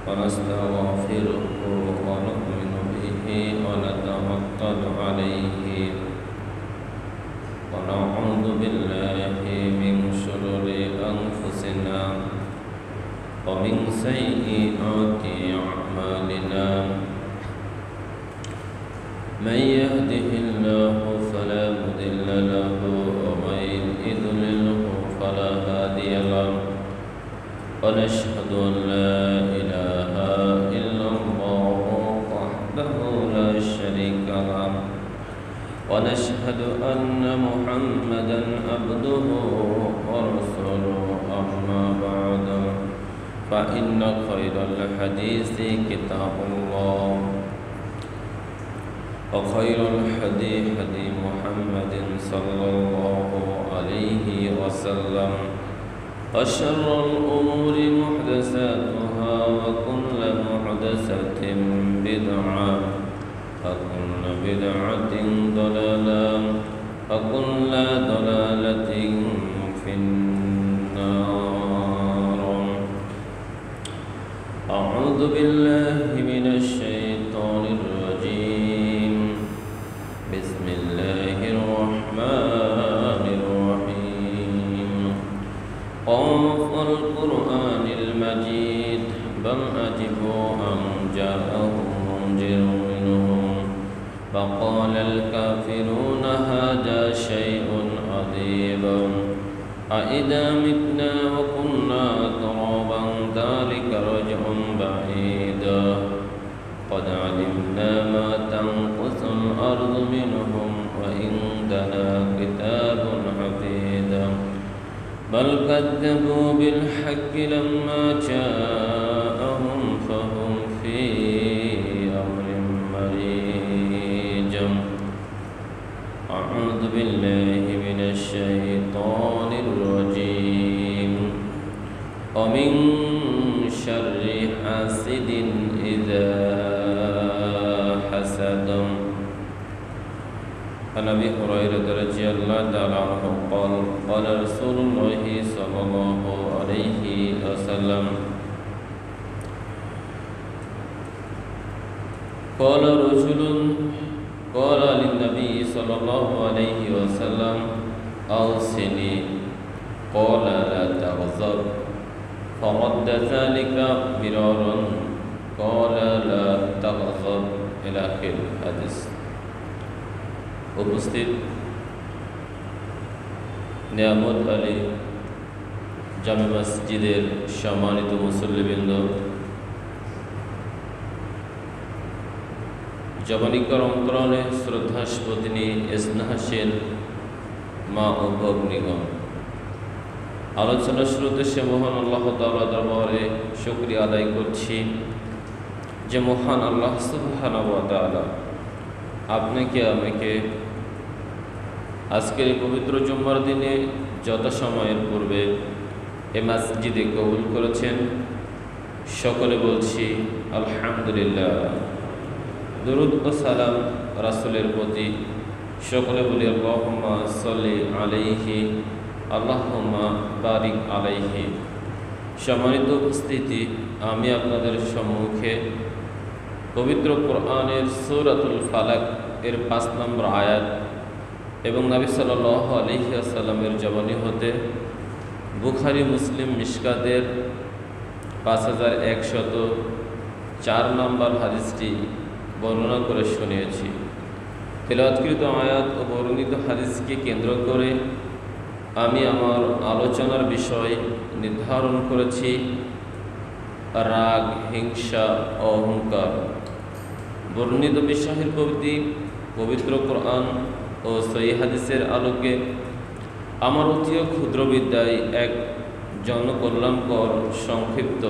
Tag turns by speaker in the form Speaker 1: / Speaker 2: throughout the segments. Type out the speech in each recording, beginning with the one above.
Speaker 1: ونستغفره ونؤمن به ونتوكل عليه ونعوذ بالله من شرور أنفسنا ومن سيئات أعمالنا من يهده الله فلا مضل له ومن يضلله فلا هادي له ونشهد أن لا إله إلا الله وحده لا شريك له ونشهد أن محمدا عبده ورسوله أما بعد فإن خير الحديث كتاب الله وخير الهدي هدي محمد صلى الله عليه وسلم وشر الأمور محدثاتها وكل محدثة بدعة وكل بدعة ضلالة وكل ضلالة في النار. أعوذ بالله من الشيطان الرجيم. بسم الله الرحمن الرحيم. قاف القرآن المجيد بل عجبوا أن جاءهم منذر منهم فقال الكافرون هذا شيء عجيب أإذا متنا وكنا ترابا ذلك رجع بعيد قد علمنا ما تنقص الأرض منهم وعندنا كتاب حفيظ بل كذبوا بالحق لما جاءهم فهم في أمر مريج. أعوذ بالله من الشيطان الرجيم. ومن شر حاسد إذا حسد. عن أبي هريرة رضي الله تعالى عنه قال قال رسول الله صلى الله عليه وسلم قال رجل قال للنبي صلى الله عليه وسلم أوصني قال لا تغضب فرد ذلك مرارا قال لا تغضب إلى آخر الحديث. উপস্থিত নিয়ামত আলী জামে মসজিদের সম্মানিত মুসল্লিবৃন্দ, জবানিকার অন্তরালে শ্রদ্ধাস্পদিনী স্নেহাসীন মা ও ভগ্নীগণ, আলোচনা শুরুতে সে মহান আল্লাহ তাআলা দরবারে শুকরিয়া আদায় করছি যে মহান আল্লাহ সুবহানাহু ওয়া তাআলা আপনাকে আমাকে আজকের এই পবিত্র জুম্মার দিনে যথাসময়ের পূর্বে এ মসজিদে কবুল করেছেন। সকলে বলছি আলহামদুলিল্লাহ। দরুদ ও সালাম রাসূলের প্রতি। সকলে বলি আল্লাহুম্মা সাল্লি আলাইহি আল্লাহুম্মা বারিক আলাইহি। সম্মানিত উপস্থিতি, আমি আপনাদের সম্মুখে পবিত্র কোরআনের সূরাতুল ফালাক এর ৫ নম্বর আয়াত এবং নবী সাল্লাল্লাহু আলাইহি ওয়াসাল্লামের জবানি হতে বুখারী মুসলিম মিশকাতের ৫১০৪ নম্বর হাদিসটি বর্ণনা করে শুনিয়েছি। তেলাওয়াতকৃত আয়াত ও বর্ণিত হাদিসকে কেন্দ্র করে আমি আমার আলোচনার বিষয় নির্ধারণ করেছি রাগ, হিংসা, অহংকার। বর্ণিত বিষয়ের পবিত্র কোরআন ও সহিহ হাদিসের আলোকে আমার অতি ক্ষুদ্র বিদ্যায় এক জনকল্যাণকর সংক্ষিপ্ত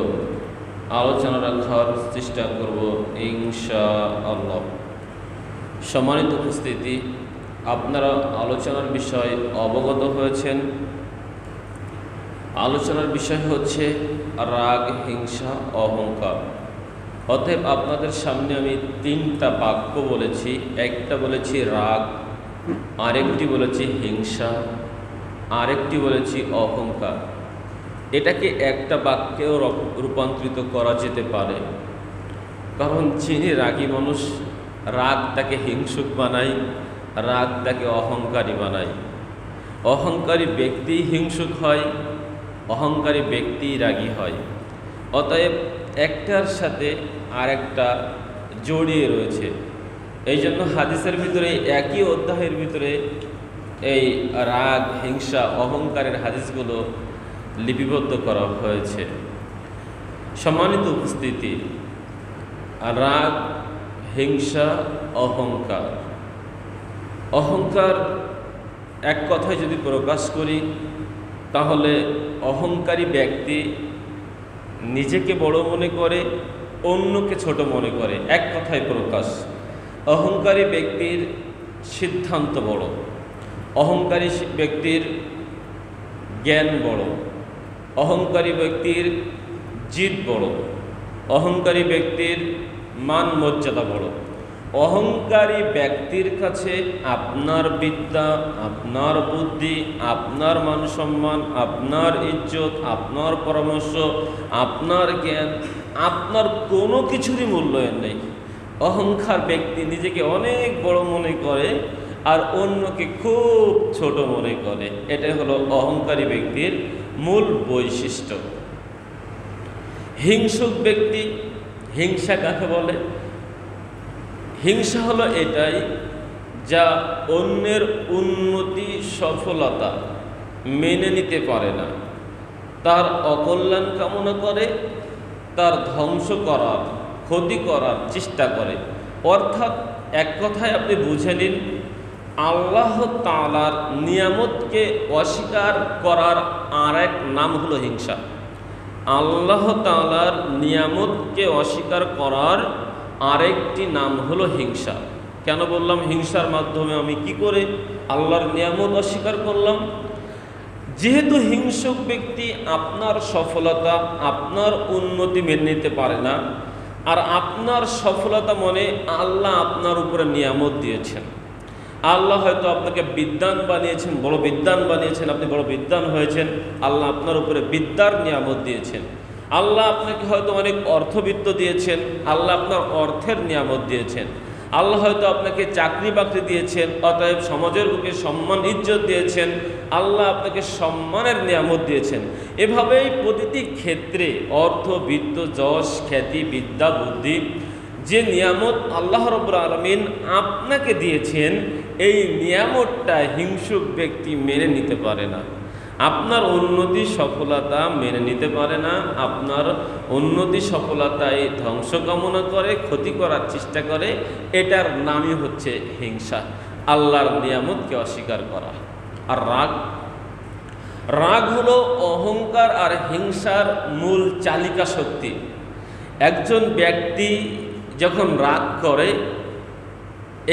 Speaker 1: আলোচনা রাখার চেষ্টা করব ইনশাআল্লাহ। সম্মানিত উপস্থিতি, আপনারা আলোচনার বিষয় অবগত হয়েছেন। আলোচনার বিষয় হচ্ছে রাগ, হিংসা, অহংকার। অতএব আপনাদের সামনে আমি 3টা বাক্য বলেছি। একটা বলেছি রাগ, আরেকটি বলেছি হিংসা, আরেকটি বলেছি অহংকার। এটাকে একটা বাক্যেও রূপান্তরিত করা যেতে পারে। কারণ যিনি রাগী মানুষ, রাগ তাকে হিংসুক বানায়, রাগ তাকে অহংকারী বানায়। অহংকারী ব্যক্তি হিংসুক হয়, অহংকারী ব্যক্তি রাগী হয়। অতএব একটার সাথে আরেকটা জড়িয়ে রয়েছে। এই জন্য হাদিসের ভিতরে, একই অধ্যায়ের ভিতরে এই রাগ, হিংসা, অহংকারের হাদিসগুলো লিপিবদ্ধ করা হয়েছে। সম্মানিত উপস্থিতি, রাগ, হিংসা, অহংকার। অহংকার এক কথায় যদি প্রকাশ করি, তাহলে অহংকারী ব্যক্তি নিজেকে বড় মনে করে, অন্যকে ছোট মনে করে। এক কথায় প্রকাশ, অহংকারী ব্যক্তির সিদ্ধান্ত বড়, অহংকারী ব্যক্তির জ্ঞান বড়, অহংকারী ব্যক্তির জিদ বড়, অহংকারী ব্যক্তির মান মর্যাদা বড়। অহংকারী ব্যক্তির কাছে আপনার বিদ্যা, আপনার বুদ্ধি, আপনার মান সম্মান, আপনার ইজ্জত, আপনার পরামর্শ, আপনার জ্ঞান, আপনার কোনো কিছুরই মূল্যায়ন নেই। অহংকার ব্যক্তি নিজেকে অনেক বড় মনে করে আর অন্যকে খুব ছোট মনে করে। এটাই হলো অহংকারী ব্যক্তির মূল বৈশিষ্ট্য। হিংসুক ব্যক্তি, হিংসা কাকে বলে? হিংসা হলো এটাই যা অন্যের উন্নতি, সফলতা মেনে নিতে পারে না, তার অকল্যাণ কামনা করে, তার ধ্বংস করার, ক্ষতি করার চেষ্টা করে। অর্থাৎ এক কথায় আপনি বুঝে নিন, আল্লাহ তাআলার নিয়ামতকে অস্বীকার করার আর এক নাম হলো হিংসা। আল্লাহ তাআলার নিয়ামতকে অস্বীকার করার আরেকটি নাম হলো হিংসা। কেন বললাম হিংসার মাধ্যমে আমি কি করে আল্লাহর নিয়ামত অস্বীকার করলাম? যেহেতু হিংসুক ব্যক্তি আপনার সফলতা, আপনার উন্নতি মেনে নিতে পারে না, আর আপনার সফলতা মনে আল্লাহ আপনার উপরে নিয়ামত দিয়েছেন। আল্লাহ হয়তো আপনাকে বিদ্বান বানিয়েছেন, বড় বিদ্বান বানিয়েছেন, আপনি বড় বিদ্বান হয়েছেন। আল্লাহ আপনার উপরে বিদ্যার নিয়ামত দিয়েছেন। আল্লাহ আপনাকে হয়তো অনেক অর্থবিত্ত দিয়েছেন, আল্লাহ আপনার অর্থের নিয়ামত দিয়েছেন। আল্লাহ হয়তো আপনাকে চাকরি বাকরি দিয়েছেন, অতএব সমাজের বুকে সম্মান ইজ্জত দিয়েছেন, আল্লাহ আপনাকে সম্মানের নিয়ামত দিয়েছেন। এভাবেই প্রতিটি ক্ষেত্রে অর্থ, বিত্ত, যশ, খ্যাতি, বিদ্যা, বুদ্ধি, যে নিয়ামত আল্লাহ রাব্বুল আলামিন আপনাকে দিয়েছেন, এই নিয়ামতটা হিংসুক ব্যক্তি মেনে নিতে পারে না। আপনার উন্নতি, সফলতা মেনে নিতে পারে না। আপনার উন্নতি, সফলতায় ধ্বংস কামনা করে, ক্ষতি করার চেষ্টা করে। এটার নামই হচ্ছে হিংসা, আল্লাহর নিয়ামতকে অস্বীকার করা। আর রাগ, রাগ হলো অহংকার আর হিংসার মূল চালিকা শক্তি। একজন ব্যক্তি যখন রাগ করে,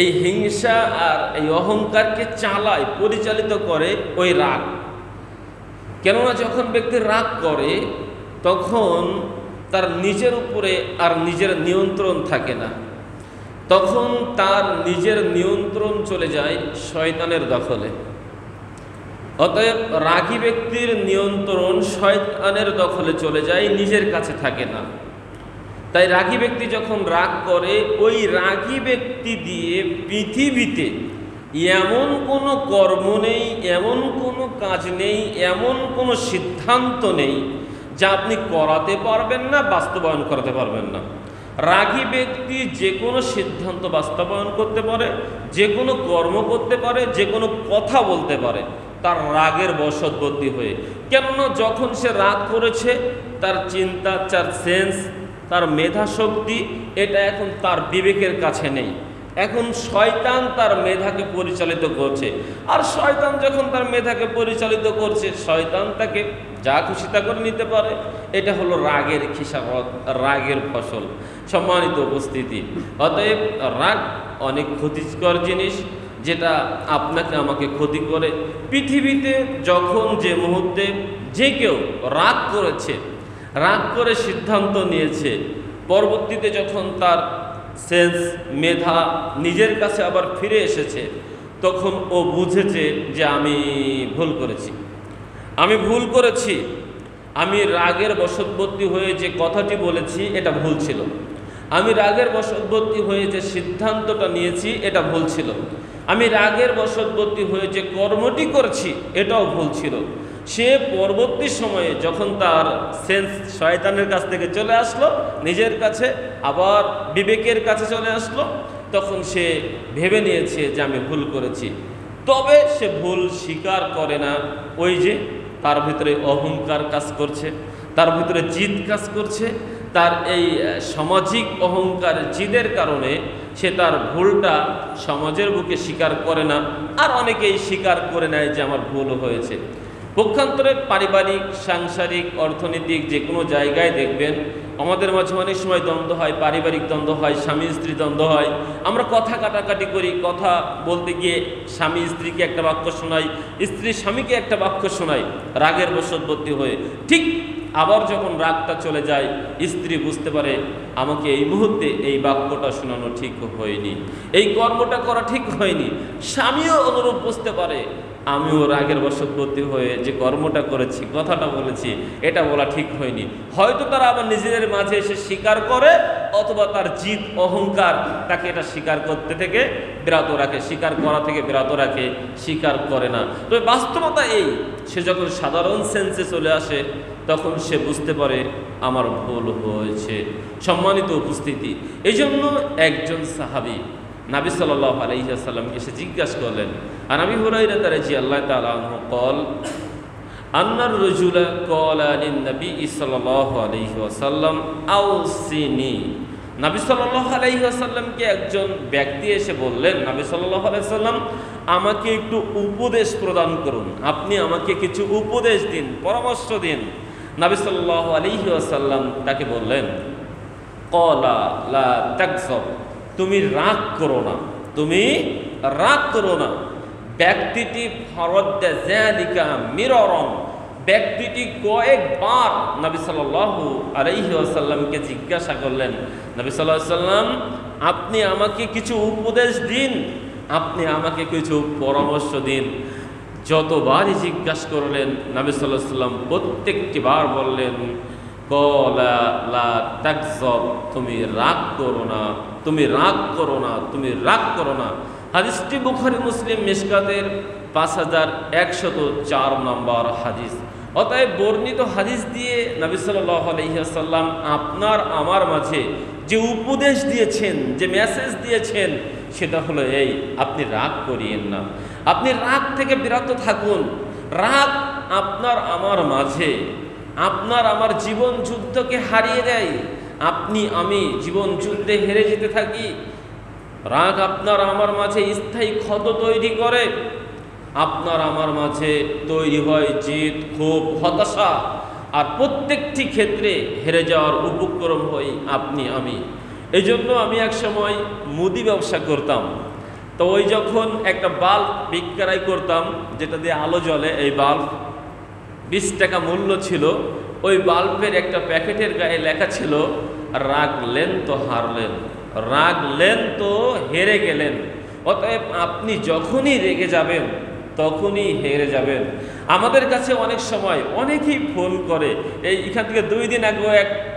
Speaker 1: এই হিংসা আর এই অহংকারকে চালায়, পরিচালিত করে ওই রাগ। কেননা যখন ব্যক্তি রাগ করে, তখন তার নিজের উপরে আর নিজের নিয়ন্ত্রণ থাকে না, তখন তার নিজের নিয়ন্ত্রণ চলে যায় শয়তানের দখলে। অতএব রাগী ব্যক্তির নিয়ন্ত্রণ শয়তানের দখলে চলে যায়, নিজের কাছে থাকে না। তাই রাগী ব্যক্তি যখন রাগ করে, ওই রাগী ব্যক্তি দিয়ে পৃথিবীতে এমন কোনো কর্ম নেই, এমন কোনো কাজ নেই, এমন কোনো সিদ্ধান্ত নেই যা আপনি করাতে পারবেন না, বাস্তবায়ন করাতে পারবেন না। রাগী ব্যক্তি যে কোনো সিদ্ধান্ত বাস্তবায়ন করতে পারে, যে কোনো কর্ম করতে পারে, যে কোনো কথা বলতে পারে, তার রাগের বশবর্তী হয়ে। কেননা যখন সে রাগ করেছে, তার চিন্তা, তার সেন্স, তার মেধা শক্তি, এটা এখন তার বিবেকের কাছে নেই। এখন শয়তান তার মেধাকে পরিচালিত করছে। আর শয়তান যখন তার মেধাকে পরিচালিত করছে, শয়তান তাকে যা খুশি তা করে নিতে পারে। এটা হলো রাগের খিসারত, রাগের ফসল। সম্মানিত উপস্থিতি, অতএব রাগ অনেক ক্ষতিকর জিনিস, যেটা আপনাকে আমাকে ক্ষতি করে। পৃথিবীতে যখন যে মুহূর্তে যে কেউ রাগ করেছে, রাগ করে সিদ্ধান্ত নিয়েছে, পরবর্তীতে যখন তার সেন্স, মেধা নিজের কাছে আবার ফিরে এসেছে, তখন ও বুঝেছে যে আমি ভুল করেছি, আমি ভুল করেছি। আমি রাগের বশবর্তী হয়ে যে কথাটি বলেছি এটা ভুল ছিল, আমি রাগের বশবর্তী হয়ে যে সিদ্ধান্তটা নিয়েছি এটা ভুল ছিল, আমি রাগের বশবর্তী হয়ে যে কর্মটি করছি এটাও ভুল ছিল। সে পরবর্তী সময়ে যখন তার সেন্স শয়তানের কাছ থেকে চলে আসলো নিজের কাছে, আবার বিবেকের কাছে চলে আসলো, তখন সে ভেবে নিয়েছে যে আমি ভুল করেছি। তবে সে ভুল স্বীকার করে না। ওই যে তার ভিতরে অহংকার কাজ করছে, তার ভিতরে জিদ কাজ করছে, তার এই সামাজিক অহংকার জিদের কারণে সে তার ভুলটা সমাজের বুকে স্বীকার করে না। আর অনেকেই স্বীকার করে নেয় যে আমার ভুল হয়েছে। পক্ষান্তরে পারিবারিক, সাংসারিক, অর্থনৈতিক যে কোনো জায়গায় দেখবেন আমাদের মাঝে অনেক সময় দ্বন্দ্ব হয়, পারিবারিক দ্বন্দ্ব হয়, স্বামী স্ত্রী দ্বন্দ্ব হয়। আমরা কথা কাটাকাটি করি, কথা বলতে গিয়ে স্বামী স্ত্রীকে একটা বাক্য শোনাই, স্ত্রী স্বামীকে একটা বাক্য শোনাই রাগের বশবর্তী হয়ে। ঠিক আবার যখন রাগটা চলে যায়, স্ত্রী বুঝতে পারে আমাকে এই মুহূর্তে এই বাক্যটা শোনানো ঠিক হয়নি, এই কর্মটা করা ঠিক হয়নি। স্বামীও অনুরূপ বুঝতে পারে আমিও রাগের বশবর্তী হয়ে যে কর্মটা করেছি, কথাটা বলেছি, এটা বলা ঠিক হয়নি। হয়তো তারা আবার নিজেদের মাঝে এসে স্বীকার করে, অথবা তার জিদ অহংকার তাকে এটা স্বীকার করতে থেকে বিরত রাখে, স্বীকার করা থেকে বিরত রাখে, স্বীকার করে না। তবে বাস্তবতা এই, সে যখন সাধারণ সেন্সে চলে আসে তখন সে বুঝতে পারে আমার ভুল হয়েছে। সম্মানিত উপস্থিতি, এই জন্য একজন সাহাবী নবী সাল্লাল্লাহু আলাইহি ওয়াসাল্লামকে এসে জিজ্ঞাসা করলেন, আর আবি হুরায়রা রাদিয়াল্লাহু তাআলা আনহু قال আন্নার রাজুলা ক্বালা লিন নবী সাল্লাল্লাহু আলাইহি ওয়াসাল্লাম আউসিনি। নবী সাল্লাল্লাহু আলাইহি ওয়াসাল্লামকে একজন ব্যক্তি এসে বললেন, নবী সাল্লাল্লাহু আলাইহি ওয়াসাল্লাম আমাকে একটু উপদেশ প্রদান করুন, আপনি আমাকে কিছু উপদেশ দিন, পরামর্শ দিন। নবী সাল্লাল্লাহু আলাইহি ওয়াসাল্লাম তাকে বললেন, ক্বালা লা তাগযব, তুমি রাগ করো না, তুমি রাগ করো না। ব্যক্তিটি ফরদ্দা যালিকা মিরারান, ব্যক্তিটি কয়েকবার নবী সাল্লাল্লাহু আলাইহি ওয়াসাল্লামকে জিজ্ঞাসা করলেন, নবী সাল্লাল্লাহু আলাইহি ওয়াসাল্লাম আপনি আমাকে কিছু উপদেশ দিন, আপনি আমাকে কিছু পরামর্শ দিন। যতবারই জিজ্ঞাসা করলেন নবী সাল্লাল্লাহু আলাইহি ওয়াসাল্লাম প্রত্যেকটি বার বললেন, ক্বালা লা তাগযব, তুমি রাগ করো না, তুমি রাগ করো না, তুমি রাগ করো না। হাদিসটি বুখারী মুসলিম মিশকাতের 5104 নম্বর হাদিস। অতএব বর্ণিত হাদিস দিয়ে নবী সাল্লাল্লাহু আলাইহি ওয়াসাল্লাম আপনার আমার মাঝে যে উপদেশ দিয়েছেন, যে মেসেজ দিয়েছেন, সেটা হলো এই, আপনি রাগ করিয়েন না, আপনি রাগ থেকে বিরত থাকুন। রাগ আপনার আমার মাঝে আপনার আমার জীবন যুদ্ধকে হারিয়ে দেয়। আপনি আমি জীবন যুদ্ধে হেরে যেতে থাকি। রাগ আপনার আমার মাঝে স্থায়ী ক্ষত তৈরি করে, আপনার আমার মাঝে তৈরি হয় জিদ, ক্ষোভ, হতাশা, আর প্রত্যেকটি ক্ষেত্রে হেরে যাওয়ার উপক্রম হই আপনি আমি। এই জন্য আমি এক সময় মুদি ব্যবসা করতাম। তো ওই যখন একটা বাল্ব বিক্রয় করতাম যেটা দিয়ে আলো জ্বলে, এই বাল্ব 20 টাকা মূল্য ছিল। ওই বাল্বের একটা প্যাকেটের গায়ে লেখা ছিল, রাগলেন তো হারলেন, রাগলেন তো হেরে গেলেন। অতএব আপনি যখনই রেগে যাবেন তখনই হেরে যাবেন। আমাদের কাছে অনেক সময় অনেকেই ফোন করে, এখান থেকে 2 দিন আগে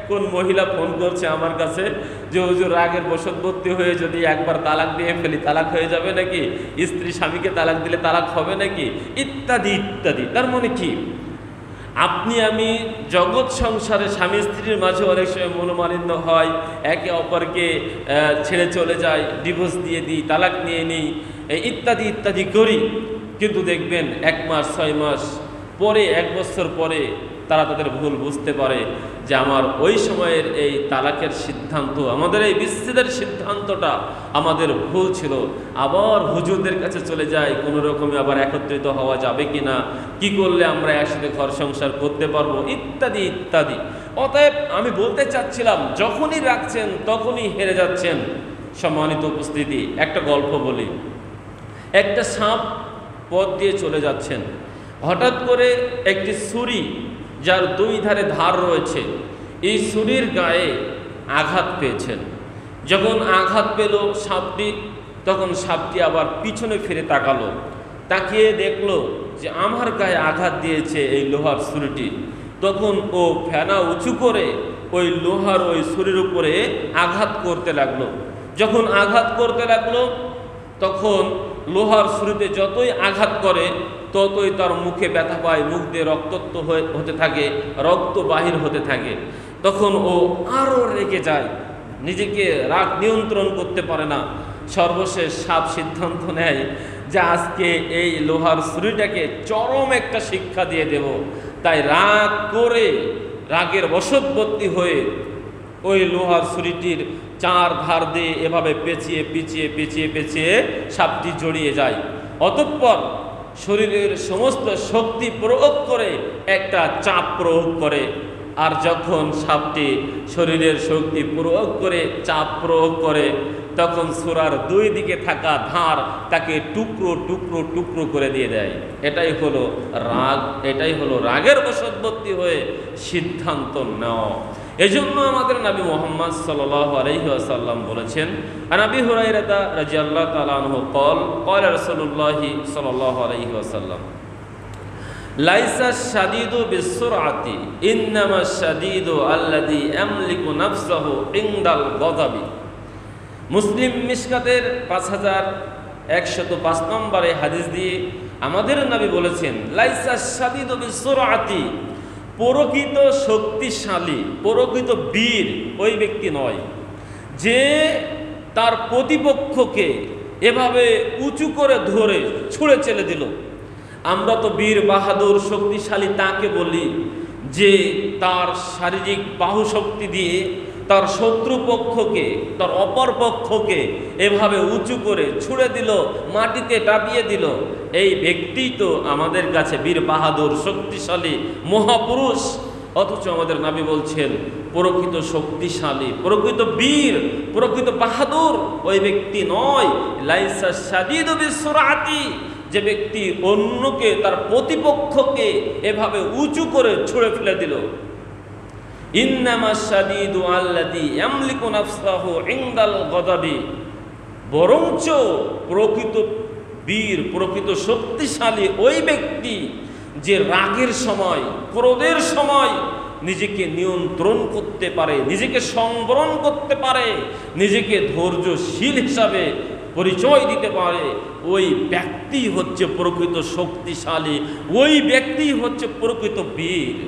Speaker 1: কোন মহিলা ফোন করছে আমার কাছে যে হুজুর রাগের বশবর্তী হয়ে যদি একবার তালাক দিয়ে ফেলি তালাক হয়ে যাবে নাকি, স্ত্রী স্বামীকে তালাক দিলে তালাক হবে নাকি, ইত্যাদি ইত্যাদি। তার মানে কি, আপনি আমি জগৎ সংসারে স্বামী স্ত্রীর মাঝে অনেক সময় মনোমালিন্য হয়, একে অপরকে ছেড়ে চলে যায়, ডিভোর্স দিয়ে দিই, তালাক নিয়ে নিই, ইত্যাদি ইত্যাদি করি। কিন্তু দেখবেন 1 মাস 6 মাস পরে, 1 বছর পরে তারা তাদের ভুল বুঝতে পারে যে আমার ওই সময়ের এই তালাকের সিদ্ধান্ত, আমাদের এই বিচ্ছেদের সিদ্ধান্তটা আমাদের ভুল ছিল। আবার হুজুরদের কাছে চলে যায়, কোনো রকমে আবার একত্রিত হওয়া যাবে কিনা, কি করলে আমরা একসাথে ঘর সংসার করতে পারবো, ইত্যাদি ইত্যাদি। অতএব আমি বলতে চাচ্ছিলাম, যখনই রাখছেন তখনই হেরে যাচ্ছেন। সম্মানিত উপস্থিতি, একটা গল্প বলি। একটা সাপ পথ দিয়ে চলে যাচ্ছেন, হঠাৎ করে একটি ছুরি, যার 2 ধারে ধার রয়েছে, এই ছুরির গায়ে আঘাত পেয়েছেন। যখন আঘাত পেল সাপটি, তখন সাপটি আবার পিছনে ফিরে তাকালো, তাকিয়ে দেখলো যে আমার গায়ে আঘাত দিয়েছে এই লোহার ছুরিটি। তখন ও ফেনা উঁচু করে ওই লোহার ওই ছুরির উপরে আঘাত করতে লাগলো। যখন আঘাত করতে লাগলো তখন লোহার ছুরিতে যতই আঘাত করে ততই তার মুখে ব্যথা পায়, মুখ দিয়ে রক্তাক্ত হতে থাকে, রক্ত বাহির হতে থাকে। তখন ও আরও রেগে যায়, নিজেকে রাগ নিয়ন্ত্রণ করতে পারে না। সর্বশেষ সাপ সিদ্ধান্ত নেয় যে আজকে এই লোহার ছুরিটাকে চরম একটা শিক্ষা দিয়ে দেব। তাই রাগ করে, রাগের বশবর্তী হয়ে ওই লোহার ছুরিটির চার ধার দিয়ে এভাবে পেঁচিয়ে পেঁচিয়ে পেঁচিয়ে পেঁচিয়ে সাপটি জড়িয়ে যায়। অতঃপর শরীরের সমস্ত শক্তি প্রয়োগ করে একটা চাপ প্রয়োগ করে। আর যখন সাপটি শরীরের শক্তি প্রয়োগ করে চাপ প্রয়োগ করে তখন সূরার দুই দিকে থাকা ধার তাকে টুকরো টুকরো টুকরো করে দিয়ে দেয়। এটাই হলো রাগ, এটাই হলো রাগের বশবর্তী হয়ে সিদ্ধান্ত নেওয়া। এজন্য আমাদের নবী মুহাম্মদ সাল্লাল্লাহু আলাইহি ওয়াসাল্লাম বলেছেন, আবি হুরায়রা রাদিয়াল্লাহু তাআলা আনহু قال قال رسول الله صلى الله عليه وسلم লাইসা শাদীদু বিসুরআতি ইন্নামা শাদীদু আল্লাযী ইয়ামলিকু নাফসাহু ইনদাল গযাবি। মুসলিম মিশকাতের 5105 নম্বরে হাদিস দিয়ে আমাদের নবী বলেছেন, লাইসা শাদীদু বিসুরআতি, প্রকৃত শক্তিশালী, প্রকৃত বীর ওই ব্যক্তি নয় যে তার প্রতিপক্ষকে এভাবে উঁচু করে ধরে ছুঁড়ে চেলে দিল। আমরা তো বীর বাহাদুর শক্তিশালী তাকে বলি যে তার শারীরিক বাহুশক্তি দিয়ে তার শত্রুপক্ষকে, তার অপর পক্ষকে এভাবে উঁচু করে ছুঁড়ে দিল, মাটিতে টাপিয়ে দিল। এই ব্যক্তি তো আমাদের কাছে বীর বাহাদুর শক্তিশালী মহাপুরুষ। অথচ আমাদের নবী বলছেন প্রকৃত শক্তিশালী, প্রকৃত বীর, প্রকৃত বাহাদুর ওই ব্যক্তি নয়। লাইসা শাদীদু বিসুরআতি, যে ব্যক্তি অন্যকে, তার প্রতিপক্ষকে এভাবে উঁচু করে ছুঁড়ে ফেলে দিল। ইন্নামা শাদীদু আল্লাযী ইয়ামলিকু নাফসাহু ইনদাল গযাবি, বরঞ্চ প্রকৃত বীর, প্রকৃত শক্তিশালী ওই ব্যক্তি যে রাগের সময়, ক্রোধের সময় নিজেকে নিয়ন্ত্রণ করতে পারে, নিজেকে সংবরণ করতে পারে, নিজেকে ধৈর্যশীল হিসাবে পরিচয় দিতে পারে। ওই ব্যক্তি হচ্ছে প্রকৃত শক্তিশালী, ওই ব্যক্তি হচ্ছে প্রকৃত বীর।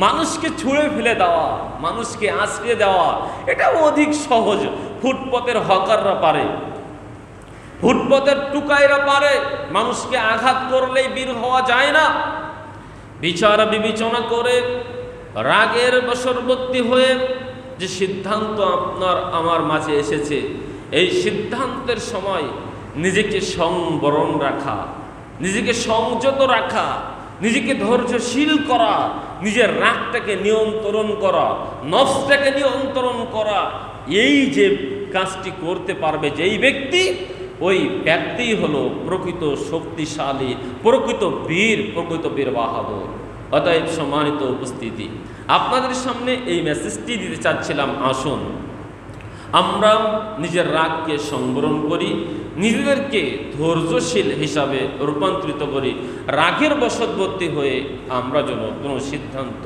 Speaker 1: মানুষকে ছুঁড়ে ফেলে দেওয়া, মানুষকে আঁচড়ে দেওয়া এটা অধিক সহজ। ফুটপথের হকাররা পারে, ফুটপথের টুকাইরা পারে। মানুষকে আঘাত করলেই বীর হওয়া যায় না। বিচার বিবেচনা করে রাগের বশবর্তী হয়ে যে সিদ্ধান্ত আপনার আমার মাঝে এসেছে, এই সিদ্ধান্তের সময় নিজেকে সংবরণ রাখা, নিজেকে সংযত রাখা, নিজেকে ধৈর্যশীল করা, নিজের রাগটাকে নিয়ন্ত্রণ করা, নফসটাকে নিয়ন্ত্রণ করা, এই যে কাজটি করতে পারবে যেই ব্যক্তি, ওই ব্যক্তিই হলো প্রকৃত শক্তিশালী, প্রকৃত বীর, প্রকৃত বীর বাহাদুর। অতএব সম্মানিত উপস্থিতি, আপনাদের সামনে এই মেসেজটি দিতে চাচ্ছিলাম, আসুন আমরা নিজের রাগকে সংবরণ করি, নিজেদেরকে ধৈর্যশীল হিসাবে রূপান্তরিত করি। রাগের বশবর্তী হয়ে আমরা যেন কোনো সিদ্ধান্ত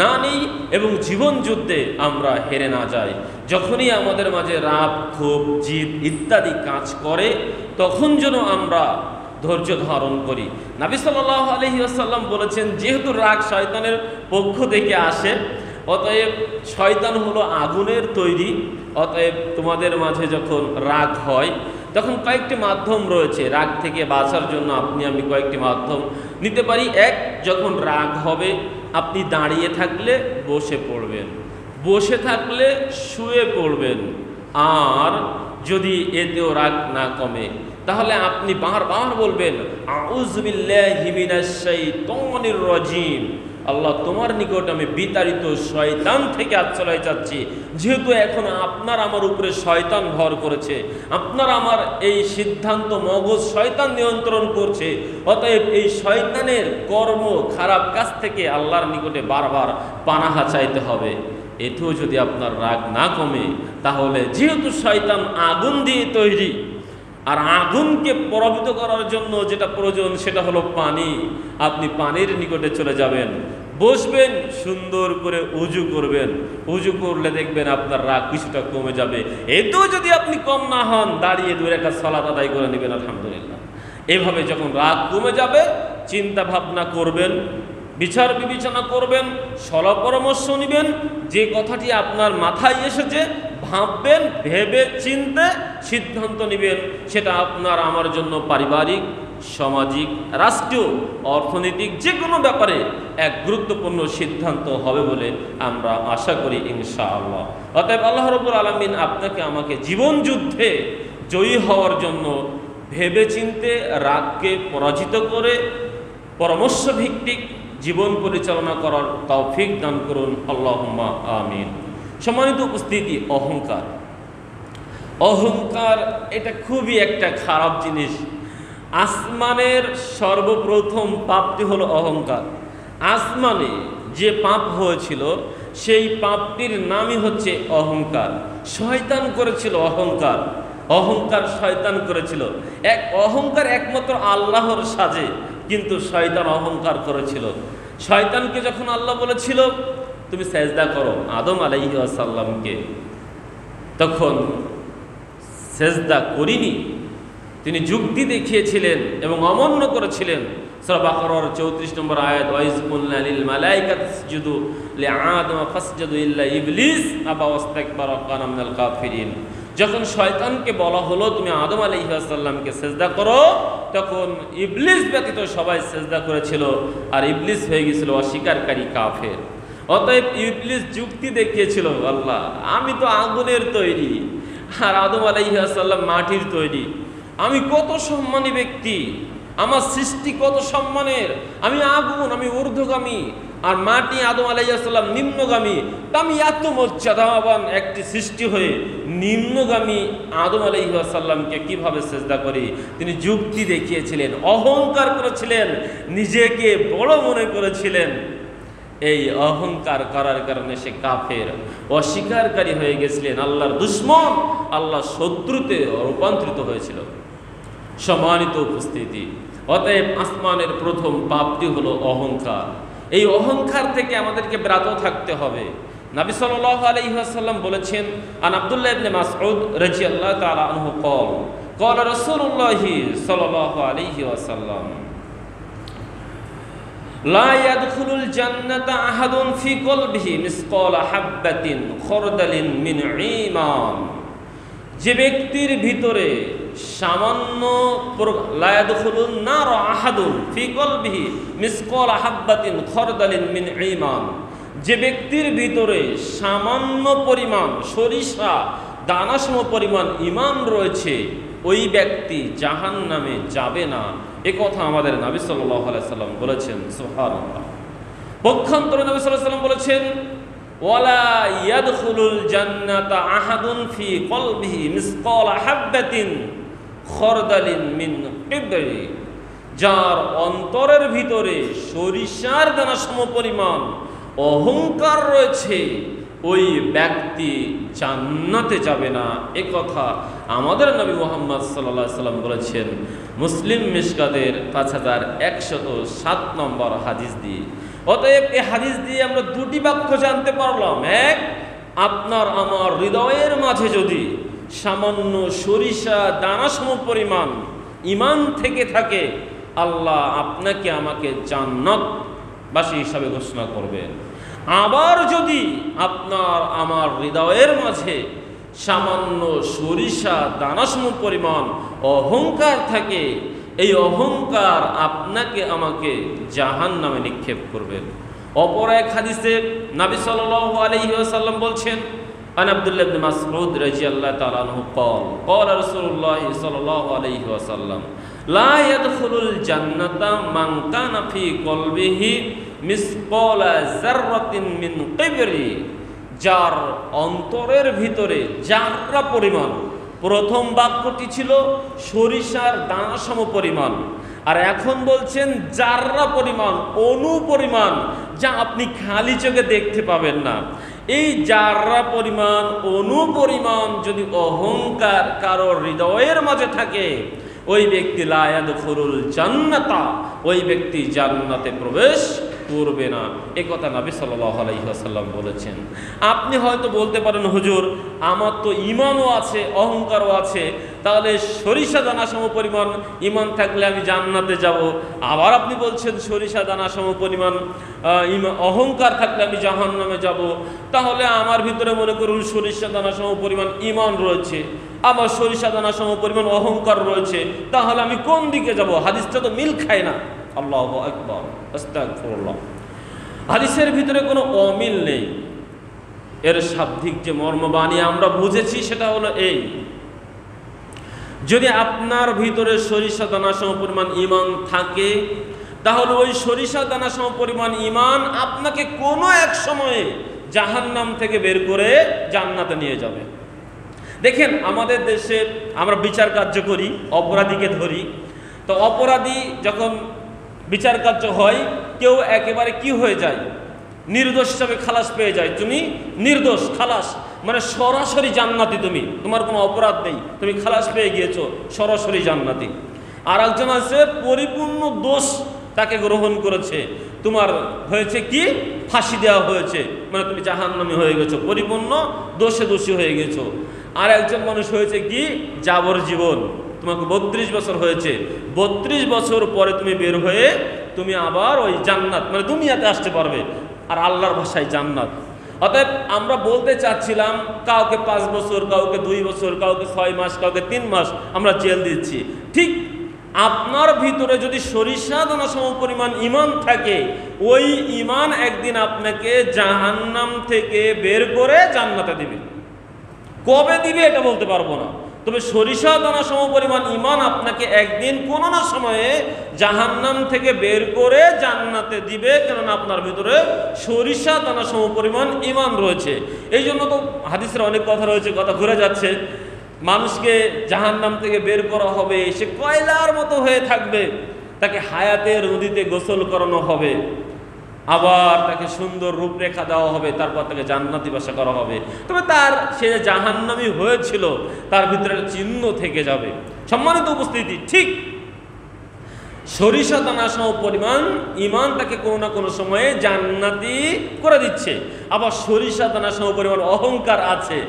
Speaker 1: না নিই এবং জীবন যুদ্ধে আমরা হেরে না যাই। যখনই আমাদের মাঝে রাগ, ক্ষোভ, জিদ ইত্যাদি কাজ করে তখন যেন আমরা ধৈর্য ধারণ করি। নবী সাল্লাল্লাহু আলাইহি ওয়াসাল্লাম বলেছেন, যেহেতু রাগ শয়তানের পক্ষ থেকে আসে, অতএব শয়তান হলো আগুনের তৈরি। অতএব তোমাদের মাঝে যখন রাগ হয় তখন কয়েকটি মাধ্যম রয়েছে। রাগ থেকে বাঁচার জন্য আপনি আমি কয়েকটি মাধ্যম নিতে পারি। এক, যখন রাগ হবে আপনি দাঁড়িয়ে থাকলে বসে পড়বেন, বসে থাকলে শুয়ে পড়বেন। আর যদি এতেও রাগ না কমে তাহলে আপনি বারবার বলবেন, আউযু বিল্লাহি মিনাশ শাইতানির রাজিম, আল্লাহ তোমার নিকট আমি বিতাড়িত শয়তান থেকে আশ্রয় চাচ্ছি। যেহেতু এখন আপনার আমার উপরে শয়তান ভর করেছে, আপনার আমার এই সিদ্ধান্ত মগজ শয়তান নিয়ন্ত্রণ করছে, অতএব এই শয়তানের কর্ম, খারাপ কাজ থেকে আল্লাহর নিকটে বারবার পানাহা চাইতে হবে। এতেও যদি আপনার রাগ না কমে তাহলে যেহেতু শয়তান আগুন দিয়ে তৈরি, আর আগুনকে পরাভূত করার জন্য যেটা প্রয়োজন সেটা হলো পানি, আপনি পানির নিকটে চলে যাবেন, বসবেন, সুন্দর করে উজু করবেন। উজু করলে দেখবেন আপনার রাগ কিছুটা কমে যাবে। এতেও যদি আপনি কম না হন, দাঁড়িয়ে 2 রাকাত সালাত আদায় করে নেবেন, আলহামদুলিল্লাহ। এভাবে যখন রাগ কমে যাবে, চিন্তা ভাবনা করবেন, বিচার বিবেচনা করবেন, সলা পরামর্শ নেবেন, যে কথাটি আপনার মাথায় এসেছে ভাববেন, ভেবে চিন্তে সিদ্ধান্ত নেবেন। সেটা আপনার আমার জন্য পারিবারিক, সামাজিক, রাষ্ট্রীয়, অর্থনৈতিক যে কোনো ব্যাপারে এক গুরুত্বপূর্ণ সিদ্ধান্ত হবে বলে আমরা আশা করি ইনশাআল্লাহ। অতএব আল্লাহ রাব্বুল আলামিন আপনাকে আমাকে জীবন যুদ্ধে জয়ী হওয়ার জন্য ভেবে চিন্তে রাগকে পরাজিত করে পরামর্শ ভিত্তিক জীবন পরিচালনা করার তৌফিক দান করুন, আল্লাহুম্মা আমিন। সম্মানিত উপস্থিতি, অহংকার, অহংকার এটা খুবই একটা খারাপ জিনিস। আসমানের সর্বপ্রথম পাপটি হলো অহংকার। আসমানে যে পাপ হয়েছিল সেই পাপটির নামই হচ্ছে অহংকার। শয়তান করেছিল অহংকার, অহংকার শয়তান করেছিল। অহংকার একমাত্র আল্লাহর সাজে, কিন্তু শয়তান অহংকার করেছিল। শয়তানকে যখন আল্লাহ বলেছিল তুমি সেজদা করো আদম আলাইহিস সালামকে, তখন সেজদা করিনি, তিনি যুক্তি দেখিয়েছিলেন এবং অমান্য করেছিলেন। সূরা বাকারার 34 নম্বর আয়াত, ওয়াইজ কুলনা লিল মালাইকাতি ইসজুদু লিআদম ফাসজাদু ইল্লা ইবলিস আবা ওয়াস্তাকবারা কানা মিনাল কাফিরিন। যখন শয়তানকে বলা হলো তুমি আদম আলাইহিস সালামকে সেজদা করো, তখন ইবলিস ব্যতীত সবাই সেজদা করেছিল, আর ইবলিস হয়ে গিয়েছিল অস্বীকারী কাফের। অতএব ইবলিস যুক্তি দেখিয়েছিল, আল্লাহ আমি তো আগুনের তৈরি আর আদম আলাইহিস সালাম মাটির তৈরি, আমি কত সম্মানী ব্যক্তি, আমার সৃষ্টি কত সম্মানের, আমি আগুন, আমি ঊর্ধ্বগামী, আর মাটি আদম আলাইহিস সালাম নিম্নগামী। আমি এত মর্যাদাবান একটি সৃষ্টি হয়ে নিম্নগামী আদম আলাইহিস সালামকে কিভাবে সেজদা করি? তিনি যুক্তি দেখিয়েছিলেন, অহংকার করেছিলেন, নিজেকে বড় মনে করেছিলেন। এই অহংকার করার কারণে সে কাফের, অস্বীকারী হয়ে গেছিলেন, আল্লাহর দুশমন, আল্লাহর শত্রুতে রূপান্তরিত হয়েছিল। সম্মানিত উপস্থিতি, অতএব আসমানের প্রথম পাপটি হলো অহংকার। এই অহংকার থেকে আমাদেরকে বিরত থাকতে হবে। নবী সাল্লাল্লাহু আলাইহি ওয়াসাল্লাম বলেছেন, আন আব্দুল্লাহ ইবনে মাসউদ রাদিয়াল্লাহু তাআলা আনহু قال রাসূলুল্লাহ সাল্লাল্লাহু আলাইহি ওয়াসাল্লাম, লা ইয়াদখুলুল জান্নাতা আহাদুন ফি কলবিহি মিসকালা হাববাতিন খরদালিন মিন ঈমান। যে ব্যক্তির ভিতরে সামান্য, লা ইয়াদখুলুন নার আহাদুন ফি কলবিহি মিসকালা হাববাতিন খরদালিন মিন ঈমান। যে ব্যক্তির ভিতরে সামান্য পরিমাণ, সরিষা দানাসম পরিমাণ ঈমান রয়েছে, ওই ব্যক্তি জাহান্নামে যাবে না। এ কথা আমাদের নবী সাল্লাল্লাহু আলাইহি সাল্লাম বলেছেন। সুবহানাল্লাহ। পক্ষান্তরে নবী সাল্লাল্লাহু আলাইহি সাল্লাম বলেছেন, ওয়ালা ইয়াদখুলুল জান্নাতা আহাদুন ফি কলবিহি মিসকালা হাববাতিন খরদালিন মিন কিবরি। যার অন্তরের ভিতরে সরিষার দানা সম পরিমাণ অহংকার রয়েছে, ওই ব্যক্তি জান্নাতে যাবে না। এ কথা আমাদের নবী মুহাম্মদ সাল্লাল্লাহু আলাইহি সাল্লাম বলেছেন মুসলিম মিশকাতের 5107 নম্বর হাদিস দিয়ে। অতএব এই হাদিস দিয়ে আমরা দুটি বাক্য জানতে পারলাম। এক, আপনার আমার হৃদয়ের মাঝে যদি সামান্য সরিষা দানা সম পরিমাণ ঈমান থেকে থাকে, আল্লাহ আপনাকে আমাকে জান্নাতবাসী হিসাবে ঘোষণা করবেন। আবার যদি আপনার আমার হৃদয়ের মাঝে সামান্য সরিষা দানাসম পরিমাণ অহংকার থাকে, এই অহংকার আপনাকে আমাকে জাহান্নামে নিক্ষেপ করবেন। অপর এক হাদিসে নবী সাল্লাল্লাহু আলাইহি ওয়াসাল্লাম বলছেন, আন আব্দুল্লাহ ইবনে মাসউদ রাদিয়াল্লাহু তাআলা আনহু قال রাসূলুল্লাহ সাল্লাল্লাহু আলাইহি ওয়াসাল্লাম, লা ইয়াদখুলুল জান্নাতা মান কানা ফি কলবিহি মিসকালা যাররাতিন মিন কিবরি। যার অন্তরের ভিতরে যাররা পরিমাণ, প্রথম বাক্যটি ছিল সরিষার দানা সম পরিমাণ, আর এখন বলছেন যাররা পরিমাণ, অণু পরিমাণ, যা আপনি খালি চোখে দেখতে পাবেন না। এই যাররা পরিমাণ, অণু পরিমাণ যদি অহংকার কারোর হৃদয়ের মাঝে থাকে, ওই ব্যক্তি লা ইয়াদখুলুল জান্নাতা, ওই ব্যক্তি জান্নাতে প্রবেশ করবে না, এ কথা নবী সাল্লাল্লাহু আলাইহি ওয়াসাল্লাম বলেছেন। আপনি হয়তো বলতে পারেন, হুজুর আমার তো ঈমানও আছে অহংকারও আছে, তাহলে সরিষা দানা সম পরিমাণ ঈমান থাকলে আমি জান্নাতে যাব। আবার আপনি বলছেন সরিষা দানা সম পরিমাণ অহংকার থাকলে আমি জাহান্নামে যাব। তাহলে আমার ভিতরে মনে করুন সরিষা দানা সম পরিমাণ ঈমান রয়েছে, আবার সরিষা দানা সম পরিমাণ অহংকার রয়েছে, তাহলে আমি কোন দিকে যাব? হাদিসটা তো মিল খায় না। আল্লাহু আকবার, আস্তাগফিরুল্লাহ। হাদিসের ভিতরে কোনো অমিল নেই। এর শাব্দিক যে মর্মবাণী আমরা বুঝেছি সেটা হলো এই, যদি আপনার ভিতরে সরিষা দানা সম পরিমাণ ঈমান থাকে, তাহলে ওই সরিষা দানা সম পরিমাণ ঈমান আপনাকে কোনো এক সময়ে জাহান্নাম থেকে বের করে জান্নাতে নিয়ে যাবে। দেখেন আমাদের দেশে আমরা বিচার কার্য করি, অপরাধীকে ধরি, তো অপরাধী যখন বিচার কার্য হয়, কেউ একেবারে কি হয়ে যায়, নির্দোষ হিসাবে খালাস পেয়ে যায়। তুমি নির্দোষ, খালাস, মানে সরাসরি জান্নাতি, তোমার কোনো অপরাধ নেই, তুমি খালাস পেয়ে গিয়েছো, সরাসরি জান্নাতি। আর একজন আছে পরিপূর্ণ দোষ তাকে গ্রহণ করেছে, তোমার হয়েছে কি, ফাঁসি দেওয়া হয়েছে, মানে তুমি জাহান্নামী হয়ে গেছো, পরিপূর্ণ দোষে দোষী হয়ে গেছো। আর একজন মানুষ হয়েছে কি, যাবজ্জীবন, তোমাকে 32 বছর হয়েছে, 32 বছর পরে তুমি বের হয়ে তুমি আবার ওই জান্নাত, মানে দুনিয়াতে আসতে পারবে, আর আল্লাহর ভাষায় জান্নাত। অতএব আমরা বলতে চাচ্ছিলাম, কাউকে 5 বছর, কাউকে 2 বছর, কাউকে 6 মাস, কাউকে 3 মাস আমরা জেল দিচ্ছি। ঠিক আপনার ভিতরে যদি সরিষা দানা সম পরিমাণ ঈমান থাকে, ওই ঈমান একদিন আপনাকে জাহান্নাম থেকে বের করে জান্নাতে দিবে। কবে দিবে এটা বলতে পারবো না, তবে সরিষা দানা সম পরিমাণ ঈমান আপনাকে একদিন কোনো না সময়ে জাহান্নাম থেকে বের করে জান্নাতে দিবে, কেননা আপনার ভিতরে সরিষা দানা সম পরিমাণ ঈমান রয়েছে। এই জন্য তো হাদিসের অনেক কথা রয়েছে, কথা ঘুরে যাচ্ছে। মানুষকে জাহান্নাম থেকে বের করা হবে, সে কয়লার মতো হয়ে থাকবে, তাকে হায়াতের নদীতে গোসল করানো হবে, আবার তাকে সুন্দর রূপরেখা দেওয়া হবে, তারপর তাকে জান্নাতি বাসা করা হবে। তবে তার সে জাহান্নামী হয়েছিল তার ভিতরে চিহ্ন থেকে যাবে। সম্মানিত উপস্থিতি, ঠিক সরিষা দানা সম পরিমাণ ঈমান তাকে কোনো না কোনো সময়ে জান্নাতি করে দিচ্ছে। আবার সরিষা দানা সম পরিমাণ অহংকার আছে,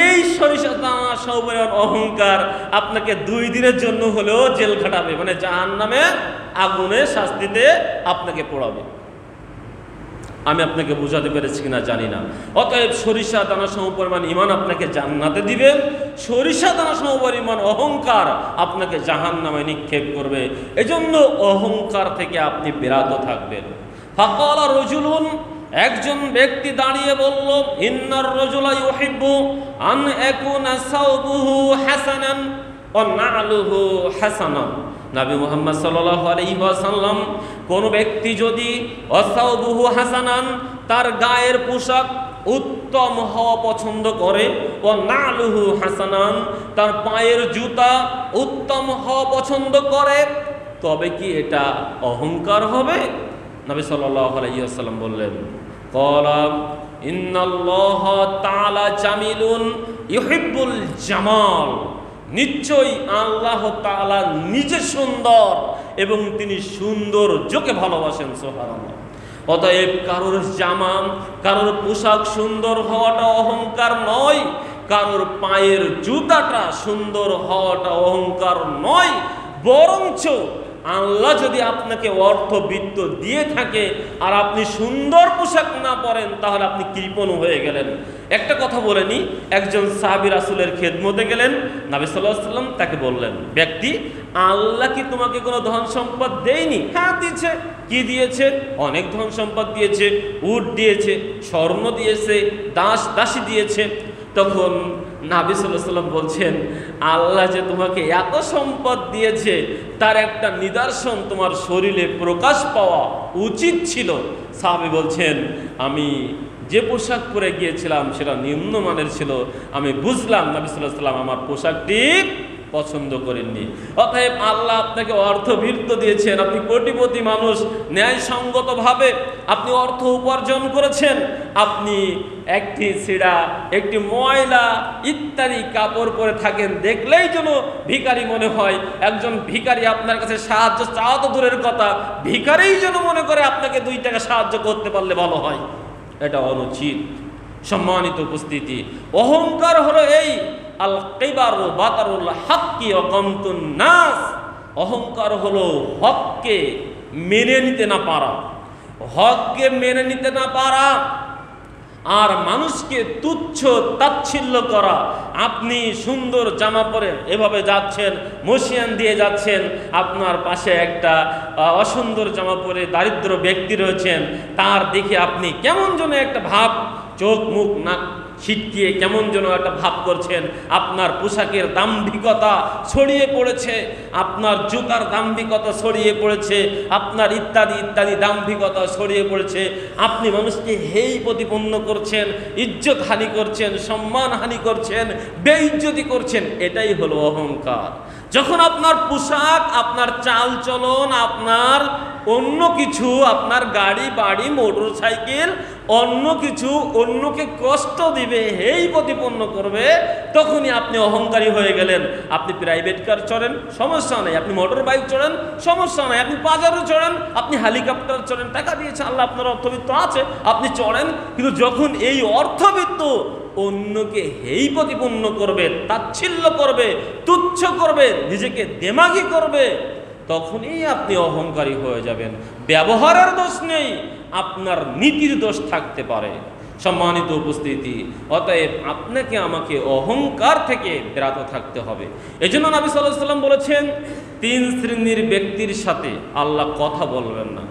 Speaker 1: এই সরিষা দানা সম পরিমাণ অহংকার আপনাকে 2 দিনের জন্য হলেও জেল খাটাবে, মানে জাহান্নামে আগুনে শাস্তিতে আপনাকে পোড়াবে। আমি আপনাকে বোঝাতে পেরেছি কিনা জানি না। অতএব সরিষা দানা সম পরিমাণ ঈমান আপনাকে জান্নাতে দিবে, সরিষা দানা সম পরিমাণ অহংকার আপনাকে জাহান্নামে নিক্ষেপ করবে। এজন্য অহংকার থেকে আপনি বিরত থাকবেন। ফাকালা রাজুলুন, একজন ব্যক্তি দাঁড়িয়ে বলল, ইন্নার রাজুলা ইউহিব্বু আন ইয়াকুনা সাওবুহু হাসানান ওয়া না'লুহু হাসানান। নবী মুহাম্মদ সাল্লাল্লাহু আলাইহি ওয়াসাল্লাম, কোন ব্যক্তি যদি ওয়াসাউবুহু হাসানান, তার গায়ের পোশাক উত্তম হওয়া পছন্দ করে, ও নালুহু হাসানান, তার পায়ের জুতা উত্তম হওয়া পছন্দ করে, তবে কি এটা অহংকার হবে? নবী সাল্লাল্লাহু আলাইহি ওয়াসাল্লাম বললেন, ক্বালা ইন্নাল্লাহা তাআলা জামিলুন ইউহিব্বুল জামাল, নিশ্চয়ই আল্লাহ তাআলা নিজে সুন্দর এবং তিনি সৌন্দর্যকে ভালোবাসেন। সুবহানাল্লাহ। অতএব কারোর জামা, কারোর পোশাক সুন্দর হওয়াটা অহংকার নয়, কারোর পায়ের জুতাটা সুন্দর হওয়াটা অহংকার নয়, বরঞ্চ আল্লাহ যদি আপনাকে অর্থবিত্ত দিয়ে থাকে আর আপনি সুন্দর পোশাক না পরেন, তাহলে আপনি কৃপণ হয়ে গেলেন। একটা কথা বলে নি, একজন সাহাবী রাসূলের খেদমতে গেলেন, নবী সাল্লাল্লাহু আলাইহি ওয়াসাল্লাম তাকে বললেন, ব্যক্তি, আল্লাহ কি তোমাকে কোনো ধন সম্পদ দেয়নি? হ্যাঁ দিয়েছে। কি দিয়েছে? অনেক ধন সম্পদ দিয়েছে, উট দিয়েছে, স্বর্ণ দিয়েছে, দাস দাসী দিয়েছে। তখন নবী সাল্লাল্লাহু আলাইহি ওয়াসাল্লাম বলছেন, আল্লাহ যে তোমাকে এত সম্পদ দিয়েছে তার একটা নিদর্শন তোমার শরীরে প্রকাশ পাওয়া উচিত ছিল। সাহাবী বলছেন, আমি যে পোশাক পরে গিয়েছিলাম সেটা নিম্নমানের ছিল, আমি বুঝলাম নবী সাল্লাল্লাহু আলাইহি ওয়াসাল্লাম আমার পোশাকটি পছন্দ করেননি। অতএব আল্লাহ আপনাকে অর্থবৃত্ত দিয়েছেন, আপনি কোটিপতি মানুষ, ন্যায়সঙ্গতভাবে আপনি অর্থ উপার্জন করেছেন, আপনি একটি ছিঁড়া, একটি ময়লা ইত্যাদি কাপড় পরে থাকেন, দেখলেই যেন ভিখারি মনে হয়। একজন ভিখারি আপনার কাছে সাহায্য চাওয়া তো দূরের কথা, ভিখারিই যেন মনে করে আপনাকে 2 টাকা সাহায্য করতে পারলে ভালো হয়। এটা অনুচিত। সম্মানিত উপস্থিতি, অহংকার হলো এই আল কিবারু বাতারুল হাক্কি ওয়া গামতুন নাস। অহংকার হলো হককে মেনে নিতে না পারা, হককে মেনে নিতে না পারা, আর মানুষকে তুচ্ছ তাচ্ছিল্য করা। আপনি সুন্দর জামা পরে এভাবে যাচ্ছেন, মশিয়ান দিয়ে যাচ্ছেন, আপনার পাশে একটা অসুন্দর জামা পরে দারিদ্র ব্যক্তি রয়েছেন, তার দেখে আপনি কেমন যেন একটা ভাব, চোখ মুখ নাক ছিটকিয়ে কেমন যেন একটা ভাব করছেন। আপনার পোশাকের দাম্ভিকতা ছড়িয়ে পড়েছে, আপনার জুতার দাম্ভিকতা ছড়িয়ে পড়েছে, আপনার ইত্যাদি ইত্যাদি দাম্ভিকতা ছড়িয়ে পড়েছে। আপনি মানুষকে হেয় প্রতিপন্ন করছেন, ইজ্জত হানি করছেন, সম্মান হানি করছেন, বেইজ্জতি করছেন। এটাই হলো অহংকার। যখন আপনার পোশাক, আপনার চাল চলন, আপনার অন্য কিছু, আপনার গাড়ি বাড়ি মোটর সাইকেল, অন্য কিছু অন্যকে কষ্ট দিবে, হেই প্রতিপন্ন করবে, তখনই আপনি অহংকারী হয়ে গেলেন। আপনি প্রাইভেট কার চড়েন, সমস্যা নেই, আপনি মোটর বাইক চড়েন, সমস্যা নেই, আপনি বাজারও চড়েন, আপনি হেলিকপ্টার চড়েন, টাকা দিয়েছে আল্লাহ, আপনার অর্থবিত্ত আছে, আপনি চড়েন। কিন্তু যখন এই অর্থবিত্ত অন্যকে হেই প্রতিপন্ন করবে, তাচ্ছিল্য করবে, তুচ্ছ করবে, নিজেকে দেমাগি করবে, তখনই আপনি অহংকারী হয়ে যাবেন। ব্যবহারের দোষ নেই, আপনার নীতির দোষ থাকতে পারে। সম্মানিত উপস্থিতি, অতএব আপনাকে আমাকে অহংকার থেকে বিরত থাকতে হবে। এজন্য নবী সাল্লাল্লাহু আলাইহি ওয়াসাল্লাম বলেছেন, 3 শ্রেণীর ব্যক্তির সাথে আল্লাহ কথা বলবেন না।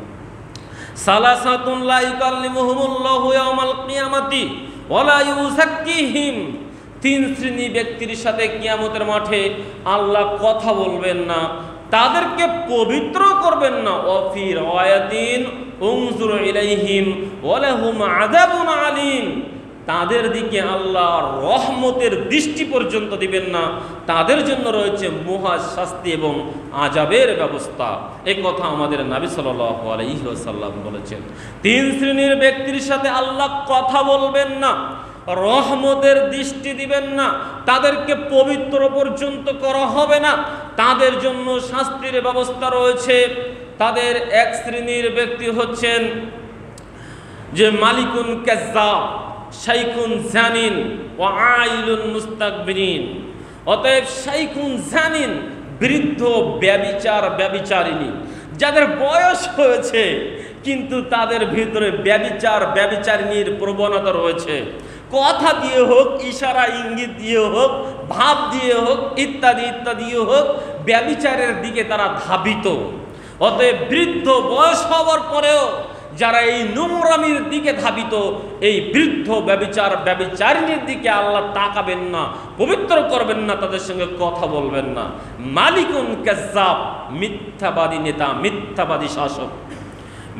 Speaker 1: সালাসাতুন লা ইউকাল্লিমুহুমুল্লাহু ইয়াওমাল কিয়ামাতি ওয়া লা ইউযাক্কিহিম। 3 শ্রেণী ব্যক্তির সাথে কিয়ামতের মাঠে আল্লাহ কথা বলবেন না, তাদেরকে পবিত্র করবেন না। ওয়াফি রাওয়ায়াতিন উনজুর ইলাইহিম ওয়া লাহুম আযাবুন আলীম। তাদের দিকে আল্লাহ রহমতের দৃষ্টি পর্যন্ত দিবেন না, তাদের জন্য রয়েছে মহা শাস্তি এবং আযাবের ব্যবস্থা। এই কথা আমাদের নবী সাল্লাল্লাহু আলাইহি ওয়াসাল্লাম বলেছেন। 3 শ্রেণীর ব্যক্তির সাথে আল্লাহ কথা বলবেন না, রহমতের দৃষ্টি দিবেন না, তাদেরকে পবিত্র পর্যন্ত করা হবে না, তাদের জন্য শাস্তির ব্যবস্থা রয়েছে। তাদের 1 শ্রেণীর ব্যক্তি হচ্ছেন যে মালিকুন কাজ্জাব, শাইখুন জানিন ওয়া আইলুন মুস্তাকবিরিন। অতএব শাইখুন জানিন, বৃদ্ধ ব্যভিচার, ব্যভিচারিণী, যাদের বয়স হয়েছে কিন্তু তাদের ভিতরে ব্যভিচার, ব্যভিচারিণীর প্রবণতা রয়েছে। কথা দিয়ে হোক, ইশারা ইঙ্গিত দিয়ে হোক, ভাব দিয়ে হোক, ইত্যাদি ইত্যাদি হোক, ব্যভিচারের দিকে তারা ধাবিত। অতএব বৃদ্ধ বয়স হওয়ার পরেও যারা এই নোংরামির দিকে ধাবিত, এই বৃদ্ধ ব্যভিচার, ব্যভিচারিণীর দিকে আল্লাহ তাকাবেন না, পবিত্র করবেন না, তাদের সঙ্গে কথা বলবেন না। মালিকুন কাজ্জাব, মিথ্যাবাদী নেতা, মিথ্যাবাদী শাসক,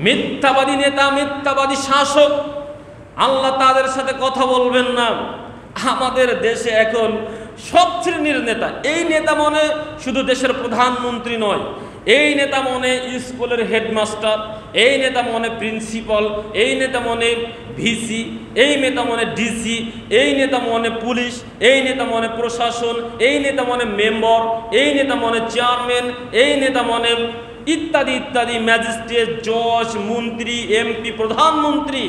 Speaker 1: মিথ্যাবাদী নেতা, মিথ্যাবাদী শাসক, আল্লাহ তাদের সাথে কথা বলবেন না। আমাদের দেশে এখন সব শ্রেণীর নেতা, এই নেতা মনে শুধু দেশের প্রধানমন্ত্রী নয়, এই নেতা মনে স্কুলের হেডমাস্টার, এই নেতা মনে প্রিন্সিপাল, এই নেতা মনে ভিসি, এই নেতা মনে ডিসি, এই নেতা মনে পুলিশ, এই নেতা মনে প্রশাসন, এই নেতা মনে মেম্বার, এই নেতা মনে চেয়ারম্যান, এই নেতা মনে ইত্যাদি ইত্যাদি, ম্যাজিস্ট্রেট, জজ, মন্ত্রী, এমপি, প্রধানমন্ত্রী,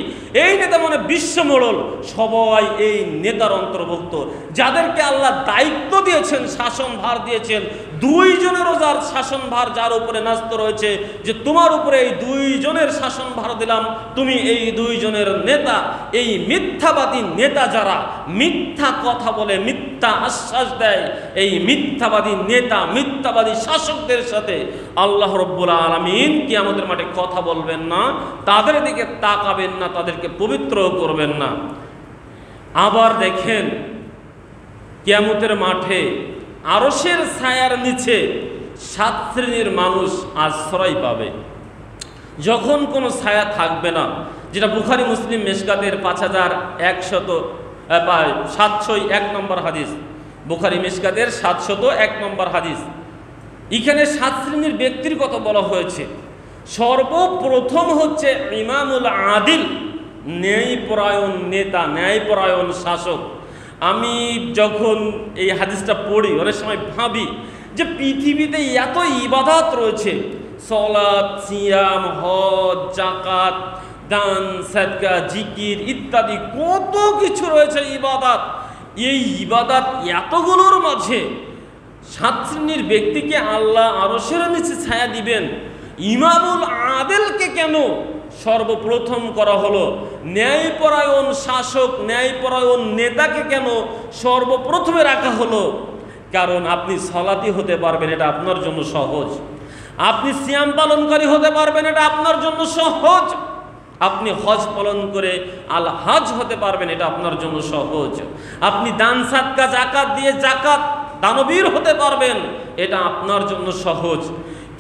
Speaker 1: এই নেতা মানে বিশ্বমোড়ল, সবাই এই নেতার অন্তর্ভুক্ত। যাদেরকে আল্লাহ দায়িত্ব দিয়েছেন, শাসন ভার দিয়েছেন, 2 জনেরও যার শাসন ভার যার উপরে ন্যস্ত রয়েছে, যে তোমার উপরে এই 2 জনের শাসন ভার দিলাম, তুমি এই 2 জনের নেতা। এই মিথ্যাবাদী নেতা যারা মিথ্যা কথা বলে, মিথ্যা আশ্বাস দেয়, এই মিথ্যাবাদী নেতা, মিথ্যাবাদী শাসকদের সাথে আল্লাহ রব্বুল আলামিন কিয়ামতের মাঠে কথা বলবেন না, তাদের দিকে তাকাবেন না, তাদেরকে পবিত্র করবেন না। আবার দেখেন, কিয়ামতের মাঠে আরশের ছায়ার নিচে 7 শ্রেণীর মানুষ আশ্রয় পাবে। যখন কোনো ছায়া থাকবে না, যেটা বুখারী মুসলিম মেশকাতের 5101 নম্বর হাদিস, বুখারী মিশকাতের 701 নম্বর হাদিস। এখানে 7 শ্রেণীর ব্যক্তির কথা বলা হয়েছে। সর্বপ্রথম হচ্ছে ইমামুল আদিল, ন্যায়পরায়ণ নেতা, ন্যায়পরায়ণ শাসক। আমি যখন এই হাদিসটা পড়ি অনেক সময় ভাবি যে পৃথিবীতে এত ইবাদত রয়েছে, সালাত, সিয়াম, হজ, যাকাত, দান, সাদকা, জিকির ইত্যাদি কত কিছু রয়েছে ইবাদত। এই ইবাদত এতগুলোর মাঝে 7 শ্রেণীর ব্যক্তিকে আল্লাহ আরশের নিচে ছায়া দিবেন, ইমামুল আদিলকে কেন সর্বপ্রথম করা হলো? ন্যায়পরায়ণ শাসক, ন্যায়পরায়ণ নেতাকে কেন সর্বপ্রথমে রাখা হলো? কারণ আপনি সালাতি হতে পারবেন, এটা আপনার জন্য সহজ। আপনি সিয়াম পালনকারী হতে পারবেন, এটা আপনার জন্য সহজ। আপনি হজ পালন করে আল হজ হতে পারবেন, এটা আপনার জন্য সহজ। আপনি দান, সাদকা, যাকাত দিয়ে জাকাত দানবীর হতে পারবেন, এটা আপনার জন্য সহজ।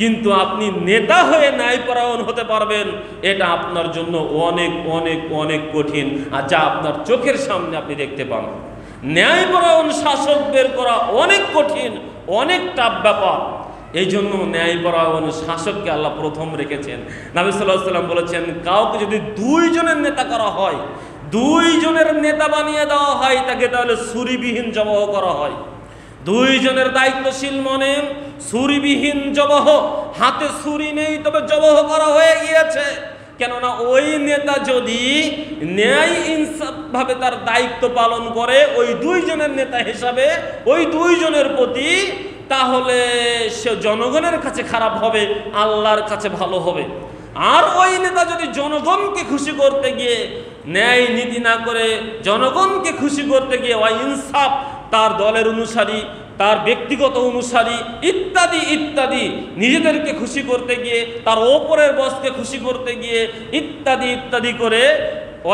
Speaker 1: কিন্তু আপনি নেতা হয়ে ন্যায়পরায়ণ হতে পারবেন, এটা আপনার জন্য অনেক অনেক অনেক কঠিন, আর যা আপনার চোখের সামনে আপনি দেখতে পান। ন্যায়পরায়ণ শাসক বের করা অনেক কঠিন, অনেক টাফ ব্যাপার। এই জন্য ন্যায়পরায়ণ শাসককে আল্লাহ প্রথম রেখেছেন। নবী সাল্লাল্লাহু আলাইহি ওয়াসাল্লাম বলেছেন, কাউকে যদি 2 জনের নেতা করা হয়, 2 জনের নেতা বানিয়ে দেওয়া হয়, তাকে তাহলে ছুরিবিহীন জবাহ করা হয়। 2 জনের দায়িত্বশীল মনে ছুরিবিহীন জবাহ, হাতে ছুরি নেই তবে জবাহ করা হয়ে গিয়েছে। কেননা ওই নেতা যদি ন্যায় ইনসাফ ভাবে তার দায়িত্ব পালন করে ওই 2 জনের নেতা হিসাবে ওই 2 জনের প্রতি, তাহলে সে জনগণের কাছে খারাপ হবে, আল্লাহর কাছে ভালো হবে। আর ওই নেতা যদি জনগণকে খুশি করতে গিয়ে ন্যায় নীতি না করে জনগণকে খুশি করতে গিয়ে ওই ইনসাফ, তার দলের অনুসারী, তার ব্যক্তিগত অনুসারী ইত্যাদি ইত্যাদি, নিজেদেরকে খুশি করতে গিয়ে, তার ওপরের বসকে খুশি করতে গিয়ে ইত্যাদি ইত্যাদি করে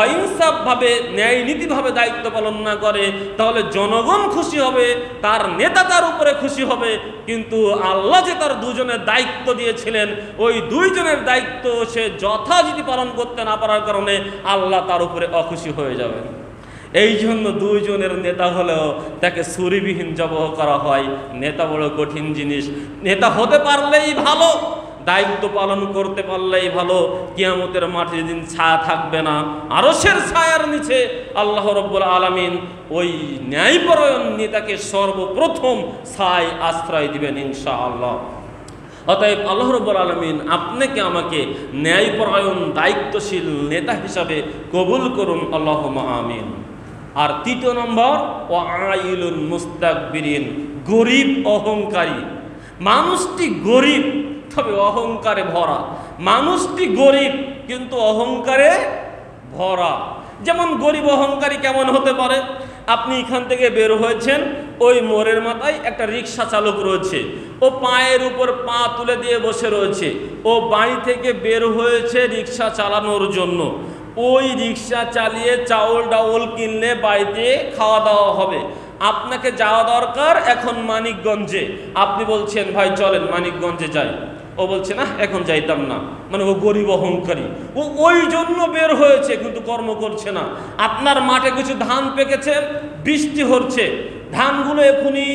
Speaker 1: অহিংসাভাবে ন্যায় নীতিভাবে দায়িত্ব পালন না করে, তাহলে জনগণ খুশি হবে, তার নেতা তার উপরে খুশি হবে। কিন্তু আল্লাহ যে তার 2 জনের দায়িত্ব দিয়েছিলেন, ওই 2 জনের দায়িত্ব সে যথাযথ পালন করতে না পারার কারণে আল্লাহ তার উপরে অখুশি হয়ে যাবেন। এই জন্য 2 জনের নেতা হলেও তাকে ছুরিবিহীন জবাহ করা হয়। নেতা বড় কঠিন জিনিস। নেতা হতে পারলেই ভালো, দায়িত্ব পালন করতে পারলেই ভালো। কিয়ামতের মাঠে যেদিন ছায়া থাকবে না, আরশের ছায়ার নিচে আল্লাহ রাব্বুল আলামিন ওই ন্যায়পরায়ণ নেতাকে সর্বপ্রথম ছায় আশ্রয় দিবেন ইনশাআল্লাহ। অতএব আল্লাহ রাব্বুল আলামিন আপনাকে আমাকে ন্যায়পরায়ণ দায়িত্বশীল নেতা হিসাবে কবুল করুন, আল্লাহুম্মা আমিন। আর 3 নম্বর, ওয়াইলুন মুস্তাকবিরিন, গরিব অহংকারী। মানুষটি গরিব তবে অহংকারে ভরা। মানুষটি গরিব কিন্তু অহংকারে ভরা। যেমন গরিব অহংকারী কেমন হতে পারে? আপনি এখান থেকে বের হয়েছেন, ওই মোড়ের মাথায় একটা রিক্সা চালক রয়েছে, ও পায়ের উপর পা তুলে দিয়ে বসে রয়েছে। ও বাড়ি থেকে বের হয়েছে রিক্সা চালানোর জন্য। ওই রিক্সা চালিয়ে চাউল ডাউল কিনলে বাড়িতে খাওয়া দাওয়া হবে। আপনাকে যাওয়া দরকার এখন মানিকগঞ্জে। আপনি বলছেন, ভাই চলেন মানিকগঞ্জে যাই। ও বলছে, না এখন যাইতাম না। মানে ও গরিব অহংকারী, ও ওই জন্য বের হয়েছে কিন্তু কর্ম করছে না। আপনার মাঠে কিছু ধান পেকেছে, বৃষ্টি হচ্ছে, ধানগুলো এখনই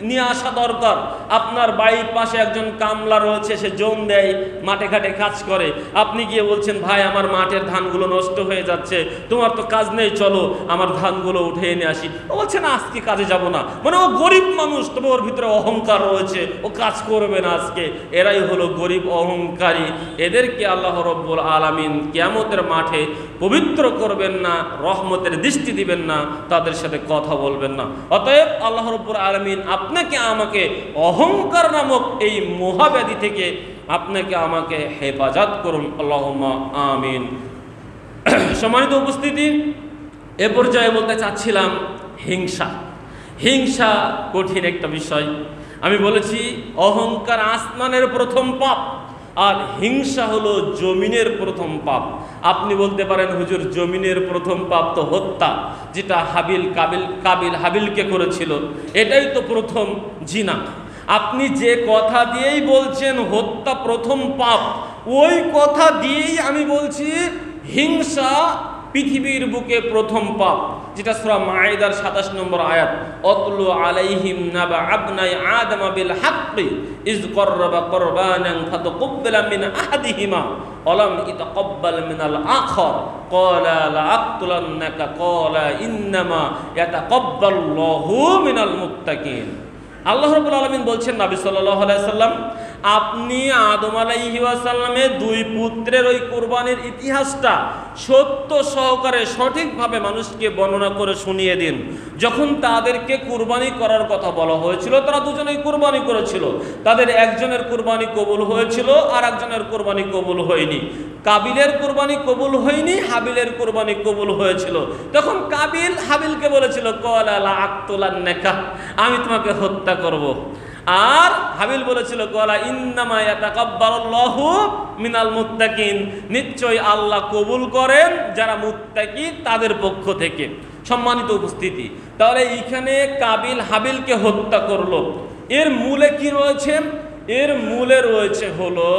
Speaker 1: নিয়ে আসা দরকার। আপনার বাড়ির পাশে একজন কামলা রয়েছে, সে জোন দেয়, মাঠে ঘাটে কাজ করে। আপনি গিয়ে বলছেন, ভাই আমার মাঠের ধানগুলো নষ্ট হয়ে যাচ্ছে, তোমার তো কাজ নেই, চলো আমার ধানগুলো উঠে এনে আসি। ও বলছে, না আজকে কাজে যাব না। মানে ও গরিব মানুষ, তবে ওর ভিতরে অহংকার রয়েছে, ও কাজ করবে না আজকে। এরাই হলো গরিব অহংকারী। এদেরকে আল্লাহ রাব্বুল আলামিন কিয়ামতের মাঠে পবিত্র করবেন না, রহমতের দৃষ্টি দিবেন না, তাদের সাথে কথা বলবেন না। অতএব আল্লাহ রাব্বুল আলামিন আপনাকে আমাকে অহংকার নামক এই মহাব্যাধি থেকে আপনাকে আমাকে হেফাজত করুন, আল্লাহুম্মা আমিন। সম্মানিত উপস্থিতি, এ পর্যায়ে বলতে চাচ্ছিলাম হিংসা। হিংসা কঠিন একটা বিষয়। আমি বলেছি অহংকার আসমানের প্রথম পাপ, আর হিংসা হলো জমিনের প্রথম পাপ। আপনি বলতে পারেন, হুজুর জমিনের প্রথম পাপ তো হত্যা, যেটা কাবিল হাবিলকে করেছিল, এটাই তো প্রথম জিনা। আপনি যে কথা দিয়েই বলছেন হত্যা প্রথম পাপ, ওই কথা দিয়েই আমি বলছি হিংসা পৃথিবীর বুকে প্রথম পাপ। যেটা সূরা মাঈদার ২৭ নম্বর আয়াত, অতলু আলাইহিম নাবা আবনাই আদম বিল হাক্কি ইয কররাবা কুরবানান ফাতাকাব্বালা মিন আহাদিহিমা ওয়ালাম ইতাকাব্বাল মিনাল আখার ক্বালা লা আকতুলান্নাকা ক্বালা ইন্নামা ইয়াতাকাব্বালুল্লাহু মিনাল মুত্তাকিন। আল্লাহ রাব্বুল আলামিন বলছেন, নবী সাল্লাল্লাহু আলাইহি সাল্লাম, আপনি আদম আলাইহি ওয়াসাল্লামের দুই পুত্রের ওই কুরবানির ইতিহাসটা সত্য সহকারে সঠিকভাবে মানুষকে বর্ণনা করে শুনিয়ে দিন। যখন তাদেরকে কুরবানি করার কথা বলা হয়েছিল, তারা দুজনেই কুরবানি করেছিল। তাদের একজনের কুরবানি কবুল হয়েছিল, আর একজনের কুরবানি কবুল হয়নি। কাবিলের কুরবানি কবুল হয়নি, হাবিলের কুরবানি কবুল হয়েছিল। তখন কাবিল হাবিলকে বলেছিল, ক্বালা লা আকতুলান্নাকা, আমি তোমাকে হত্যা করব। আর হাবিল বলেছিল, ক্বালা ইন্নামা ইয়াতাকাব্বালুল্লাহু মিনাল মুত্তাকিন, নিশ্চয় আল্লাহ কবুল করেন যারা মুত্তাকি তাদের পক্ষ থেকে। সম্মানিত উপস্থিতি, তাহলে এইখানে কাবিল হাবিলকে হত্যা করলো। এর মূলে কি রয়েছে? এর মূলে রয়েছে হলো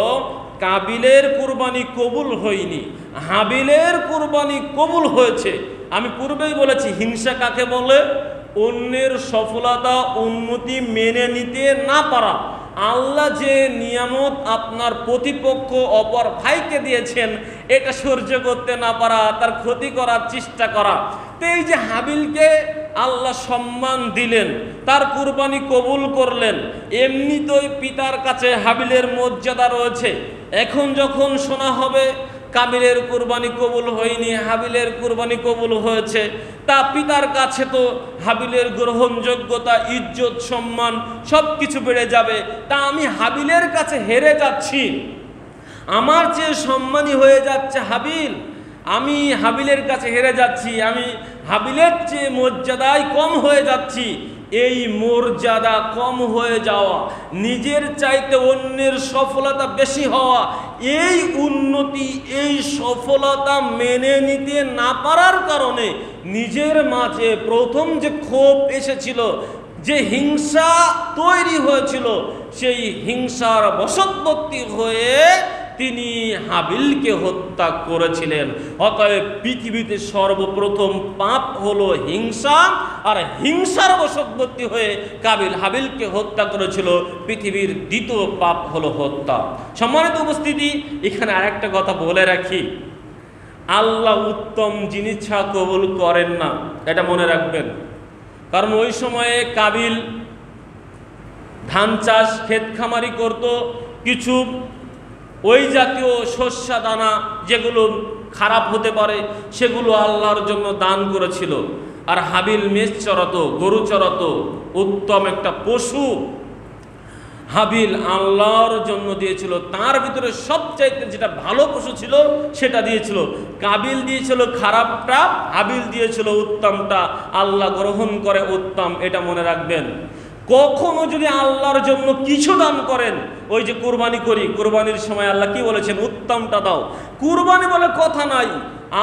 Speaker 1: কাবিলের কুরবানি কবুল হয়নি, হাবিলের কুরবানি কবুল হয়েছে। আমি পূর্বেই বলেছি, হিংসা কাকে বলে? অন্যের সফলতা উন্নতি মেনে নিতে না পারা। আল্লাহ যে নিয়ামত আপনার প্রতিপক্ষ অপর ভাইকে দিয়েছেন, এটা সহ্য করতে না পারা, তার ক্ষতি করার চেষ্টা করা। তো এই যে হাবিলকে আল্লাহ সম্মান দিলেন, তার কুরবানি কবুল করলেন, এমনিতেই পিতার কাছে হাবিলের মর্যাদা রয়েছে। এখন যখন শোনা হবে কাবিলের কুরবানি কবুল হয়নি, হাবিলের কুরবানি কবুল হয়েছে, তা পিতার কাছে তো হাবিলের গ্রহণযোগ্যতা, ইজ্জত, সম্মান সব কিছু বেড়ে যাবে। তা আমি হাবিলের কাছে হেরে যাচ্ছি, আমার চেয়ে সম্মানী হয়ে যাচ্ছে হাবিল, আমি হাবিলের কাছে হেরে যাচ্ছি, আমি হাবিলের চেয়ে মর্যাদায় কম হয়ে যাচ্ছি। এই মর্যাদা কম হয়ে যাওয়া, নিজের চাইতে অন্যের সফলতা বেশি হওয়া, এই উন্নতি, এই সফলতা মেনে নিতে না পারার কারণে নিজের মাঝে প্রথম যে ক্ষোভ এসেছিল, যে হিংসা তৈরি হয়েছিল, সেই হিংসার বশবর্তী হয়ে তিনি হাবিলকে হত্যা করেছিলেন। অতএব পৃথিবীতে সর্বপ্রথম পাপ হলো হিংসা, আর হিংসার বশবর্তী হয়ে কাবিল হাবিলকে হত্যা করেছিল। পৃথিবীর দ্বিতীয় পাপ হলো হত্যা। সম্মানিত উপস্থিতি, এখানে আরেকটা কথা বলে রাখি, আল্লাহ উত্তম জিনিস ছাড়া কবুল করেন না, এটা মনে রাখবেন। কারণ ওই সময়ে কাবিল ধান চাষ, ক্ষেত খামারি করত, কিছু ওই জাতীয় শস্য দানা যেগুলো খারাপ হতে পারে সেগুলো আল্লাহর জন্য দান করেছিল। আর হাবিল মেষ চড়াতো, গরু চড়াতো, উত্তম একটা পশু হাবিল আল্লাহর জন্য দিয়েছিল। তার ভিতরে সবচাইতে যেটা ভালো পশু ছিল সেটা দিয়েছিল। কাবিল দিয়েছিল খারাপটা, হাবিল দিয়েছিল উত্তমটা। আল্লাহ গ্রহণ করে উত্তম, এটা মনে রাখবেন। কখনো যদি আল্লাহর জন্য কিছু দান করেন, ওই যে কুরবানি করি, কুরবানির সময় আল্লাহ কি বলেছেন? উত্তমটা দাও। কুরবানি বলে কথা নাই,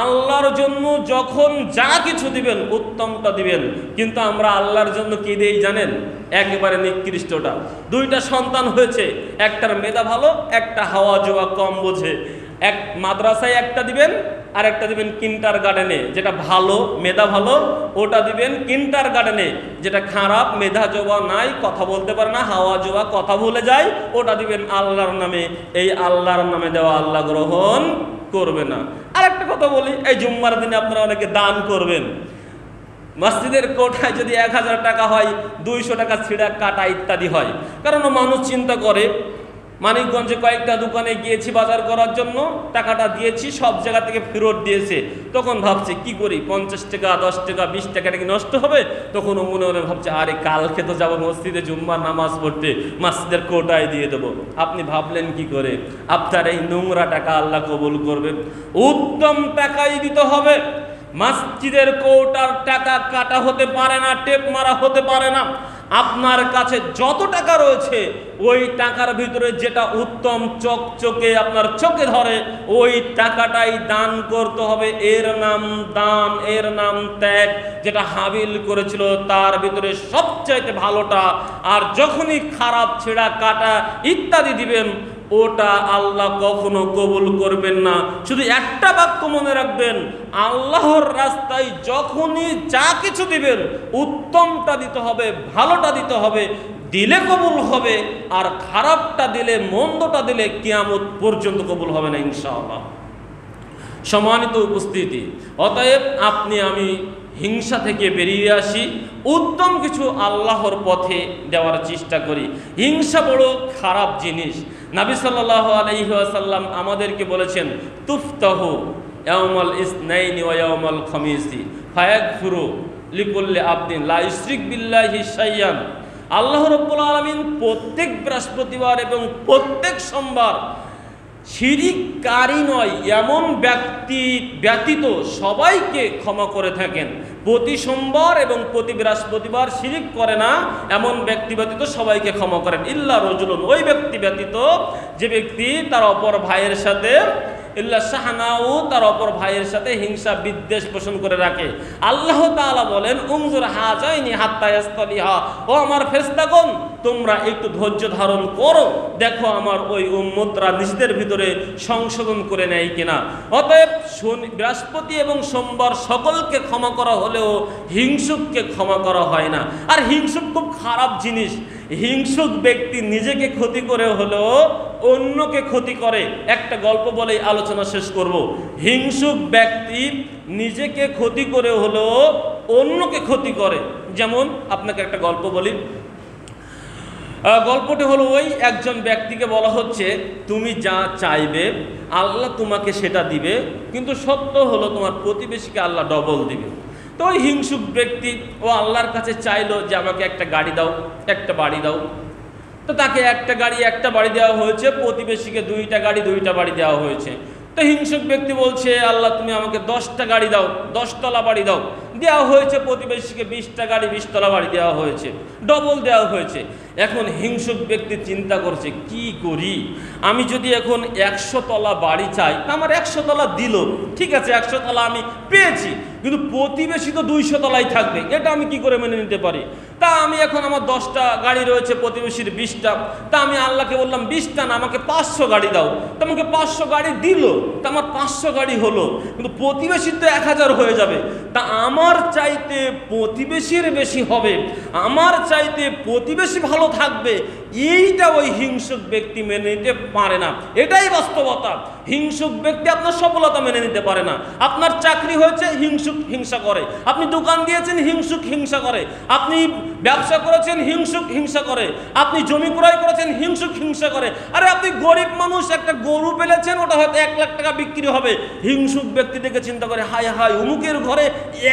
Speaker 1: আল্লাহর জন্য যখন যা কিছু দিবেন উত্তমটা দিবেন। কিন্তু আমরা আল্লাহর জন্য কি দেই জানেন? একেবারে নিকৃষ্টটা। দুইটা সন্তান হয়েছে, একটার মেধা ভালো, একটা হাওয়া জোয়া কম বোঝে। এক মাদ্রাসায় একটা দিবেন, আর একটা দিবেন কিন্টার গার্ডেনে। যেটা ভালো, মেধা ভালো, ওটা দিবেন কিন্টার গার্ডেনে। যেটা খারাপ, মেধা জোয়া নাই, কথা বলতে পারে না, হাওয়া জোয়া কথা ভুলে যায়, ওটা দিবেন আল্লাহর নামে। এই আল্লাহর নামে দেওয়া আল্লাহ গ্রহণ করবে না। আর একটা কথা বলি, এই জুম্মার দিনে আপনারা অনেকে দান করবেন। মসজিদের কোঠায় যদি 1000 টাকা হয়, 200 টাকা ছিঁড়া কাটা ইত্যাদি হয়। কারণ মানুষ চিন্তা করে, মানিকগঞ্জে কয়েকটা দোকানে গিয়েছি বাজার করার জন্য, টাকাটা দিয়েছি, সব জায়গা থেকে ফেরত দিয়েছে। তখন ভাবছে কি করি, 50 টাকা, 10 টাকা, 20 টাকাটা কি নষ্ট হবে? তখন মনে মনে ভাবছে, আরে কালকে তো যাবো মসজিদে জুম্মার নামাজ পড়তে, মসজিদের কোটায় দিয়ে দেবো। আপনি ভাবলেন কি করে আপনার এই নোংরা টাকা আল্লাহ কবুল করবেন? উত্তম টাকাই দিতে হবে। মসজিদের কোটার টাকা কাটা হতে পারে না, টেপ মারা হতে পারে না। আপনার কাছে যত টাকা রয়েছে, ওই টাকার ভিতরে যেটা উত্তম, চকচকে আপনার চোখে ধরে, ওই টাকাটাই দান করতে হবে। এর নাম দান, এর নাম ত্যাগ। যেটা হাবিল করেছিল তার ভিতরে সবচাইতে ভালোটা। আর যখনই খারাপ, ছেঁড়া, কাটা ইত্যাদি দিবেন, ওটা আল্লাহ কখনো কবুল করবেন না। শুধু একটা বাক্য মনে রাখবেন, আল্লাহর রাস্তায় যখনই যা কিছু দিবেন উত্তমটা দিতে হবে, ভালোটা দিতে হবে, দিলে কবুল হবে। আর খারাপটা দিলে, মন্দটা দিলে কিয়ামত পর্যন্ত কবুল হবে না ইনশাআল্লাহ। সম্মানিত উপস্থিতি, অতএব আপনি আমি হিংসা থেকে বেরিয়ে আসি, উত্তম কিছু আল্লাহর পথে দেওয়ার চেষ্টা করি। হিংসা বড় খারাপ জিনিস। নবী সাল্লাল্লাহু আলাইহি ওয়াসাল্লাম আমাদেরকে বলেছেন, তুফতাহু ইয়াউমাল ইসনাইনি ওয়া ইয়াউমাল খামিসি ফায়াগফিরু লিকুল্লি আবদিন লা ইউশরিক বিল্লাহি শাইয়ান। আল্লাহ রাব্বুল আলামিন প্রত্যেক বৃহস্পতিবার এবং প্রত্যেক সোমবার শিরিককারী নয় এমন ব্যক্তি ব্যতীত সবাইকে ক্ষমা করে থাকেন। প্রতি সোমবার এবং প্রতি বৃহস্পতিবার শিরিক করে না এমন ব্যক্তি ব্যতীত সবাইকে ক্ষমা করেন। ইল্লা রজুলুন, ওই ব্যক্তি ব্যতীত যে ব্যক্তি তার অপর ভাইয়ের সাথে ইল্লা শাহনাউ, তার অপর ভাইয়ের সাথে হিংসা বিদ্বেষ পোষণ করে রাখে। আল্লাহ তাআলা বলেন, উনজুর হাজাইনি হাত্তা ইয়াস্তালিহা, ও আমার ফেরেশতাগণ তোমরা একটু ধৈর্য ধারণ করো, দেখো আমার ওই উম্মতরা নিজেদের ভিতরে সংশোধন করে নেয় কিনা। অতএব বৃহস্পতি এবং সোমবার সকলকে ক্ষমা করা হলেও হিংসুককে ক্ষমা করা হয় না। আর হিংসুক খুব খারাপ জিনিস। হিংসুক ব্যক্তি নিজেকে ক্ষতি করে হলেও অন্যকে ক্ষতি করে। একটা গল্প বলেই আলোচনা শেষ করব। হিংসুক ব্যক্তি নিজেকে ক্ষতি করে হলেও অন্যকে ক্ষতি করে। যেমন আপনাকে একটা গল্প বলি। গল্পটি হলো, ওই একজন ব্যক্তিকে বলা হচ্ছে, তুমি যা চাইবে আল্লাহ তোমাকে সেটা দিবে, কিন্তু সত্য হলো তোমার প্রতিবেশীকে আল্লাহ ডবল দিবে। তো ওই হিংসুক ব্যক্তি ও আল্লাহর কাছে চাইলো যে আমাকে একটা গাড়ি দাও, একটা বাড়ি দাও। তো তাকে একটা গাড়ি একটা বাড়ি দেওয়া হয়েছে, প্রতিবেশীকে দুইটা গাড়ি দুইটা বাড়ি দেওয়া হয়েছে। তো হিংসুক ব্যক্তি বলছে, আল্লাহ তুমি আমাকে 10টা গাড়ি দাও, 10তলা বাড়ি দাও। দেওয়া হয়েছে প্রতিবেশীকে 20টা গাড়ি 20তলা বাড়ি দেওয়া হয়েছে, ডবল দেওয়া হয়েছে। এখন হিংসুক ব্যক্তি চিন্তা করছে, কি করি, আমি যদি এখন 100তলা বাড়ি চাই, আমার 100তলা দিল, ঠিক আছে 100তলা আমি পেয়েছি, কিন্তু প্রতিবেশী তো 200তলাই থাকবে, এটা আমি কি করে মেনে নিতে পারি। তা আমি এখন আমার 10টা গাড়ি রয়েছে, প্রতিবেশীর 20টা। তা আমি আল্লাহকে বললাম 20টা না, আমাকে 500 গাড়ি দাও। তো আমাকে 500 গাড়ি দিল, তা আমার 500 গাড়ি হলো, কিন্তু প্রতিবেশীর তো 1000 হয়ে যাবে। তা আমার চাইতে প্রতিবেশীর বেশি হবে, আমার চাইতে প্রতিবেশী ভালো থাকবে, এইটা ওই হিংসুক ব্যক্তি মেনে নিতে পারে না। এটাই বাস্তবতা। হিংসুক ব্যক্তি আপনার সফলতা মেনে নিতে পারে না। আপনার চাকরি হয়েছে, হিংসুক হিংসা করে। আপনি দোকান দিয়েছেন, হিংসুক হিংসা করে। আপনি ব্যবসা করেছেন, হিংসুক হিংসা করে। আপনি জমি ক্রয় করেছেন, হিংসুক হিংসা করে। আরে আপনি গরিব মানুষ, একটা গরু পেলেছেন, ওটা হয়তো 1 লাখ টাকা বিক্রি হবে। হিংসুক ব্যক্তি থেকে চিন্তা করে, হায় হায় অমুকের ঘরে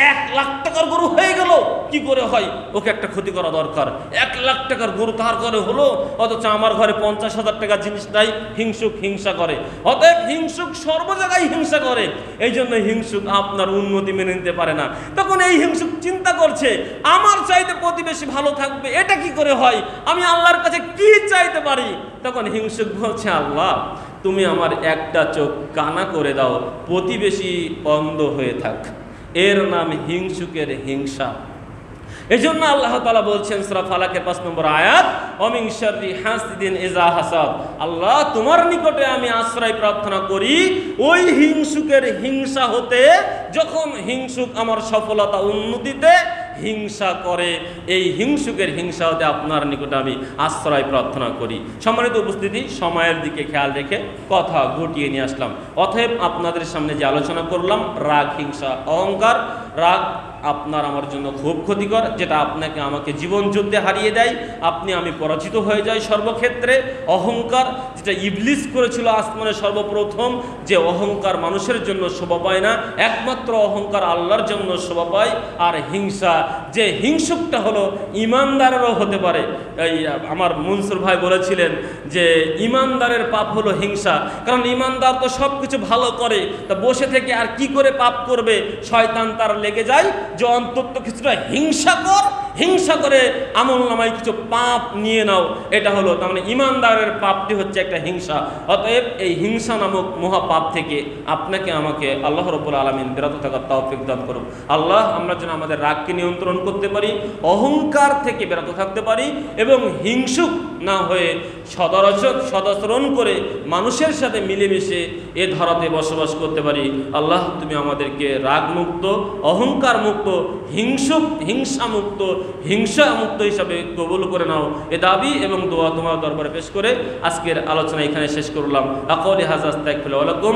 Speaker 1: 1 লাখ টাকার গরু হয়ে গেল, কি করে হয়, ওকে একটা ক্ষতি করা দরকার। 1 লাখ টাকার গরু তার ঘরে হলো, অথচ আমার ঘরে 50,000 টাকার জিনিস নাই। হিংসুক হিংসা করে। অতএব হিংসুক সর্ব জায়গায় হিংসা করে। এই জন্য হিংসুক আপনার উন্নতি মেনে নিতে পারে না। তখন এই হিংসুক চিন্তা করছে, আমার চাইতে প্রতিবেশী ভালো থাকবে, এটা কি করে হয়, আমি আল্লাহর কাছে কি চাইতে পারি। তখন হিংসুক বলছে, আল্লাহ তুমি আমার একটা চোখ কানা করে দাও, প্রতিবেশী অন্ধ হয়ে থাক। এর নাম হিংসুকের হিংসা। এই জন্য আল্লাহ তাআলা বলছেন সূরা ফালাকের 5 নম্বর আয়াত, অমিন শাররি হাসিদিন ইযা হাসাদ। আল্লাহ তোমার নিকটে আমি আশ্রয় প্রার্থনা করি ওই হিংসুকের হিংসা হতে, যখন হিংসুক আমার সফলতা উন্নতিতে হিংসা করে। এই হিংসুকের হিংসা হতে আপনার নিকটে আমি আশ্রয় প্রার্থনা করি। সম্মানিত উপস্থিতি, সময়ের দিকে খেয়াল রেখে কথা গুটিয়ে নিয়ে আসলাম। অতএব আপনাদের সামনে যে আলোচনা করলাম, রাগ, হিংসা, অহংকার। রাগ আপনার আমার জন্য খুব ক্ষতিকর, যেটা আপনাকে আমাকে জীবন যুদ্ধে হারিয়ে দেয়, আপনি আমি পরাজিত হয়ে যাই সর্বক্ষেত্রে। অহংকার, যেটা ইবলিস করেছিল আসমানে সর্বপ্রথম, যে অহংকার মানুষের জন্য শোভা পায় না, একমাত্র অহংকার আল্লাহর জন্য শোভা পায়। আর হিংসা, যে হিংসুকটা হলো ইমানদারেরও হতে পারে। এই আমার মনসুর ভাই বলেছিলেন যে ইমানদারের পাপ হলো হিংসা, কারণ ইমানদার তো সব কিছু ভালো করে, তা বসে থেকে আর কি করে পাপ করবে, শয়তান তার লেগে যায় যে অন্তত কিছুটা হিংসা কর, হিংসা করে আমল নামায় কিছু পাপ নিয়ে নাও, এটা হলো তার মানে ইমানদারের পাপটি হচ্ছে একটা হিংসা। অতএব এই হিংসা নামক মহাপাপ থেকে আপনাকে আমাকে আল্লাহ রাব্বুল আলামিন বিরত থাকার তৌফিক দান করুন। আল্লাহ আমরা যেন আমাদের রাগকে নিয়ন্ত্রণ করতে পারি, অহংকার থেকে বিরত থাকতে পারি এবং হিংসুক না হয়ে সদাচরণ করে মানুষের সাথে মিলেমিশে এ ধরাতে বসবাস করতে পারি। আল্লাহ তুমি আমাদেরকে রাগ মুক্ত, অহংকার মুক্ত, হিংসা মুক্ত হিসাবে কবুল করে নাও। এ দাবি এবং দোয়া তোমার দরবারে পেশ করে আজকের আলোচনা এখানে শেষ করলাম। আকাউলি হাজা আস্তাগফিরুল্লাহ ওয়া লাকুম।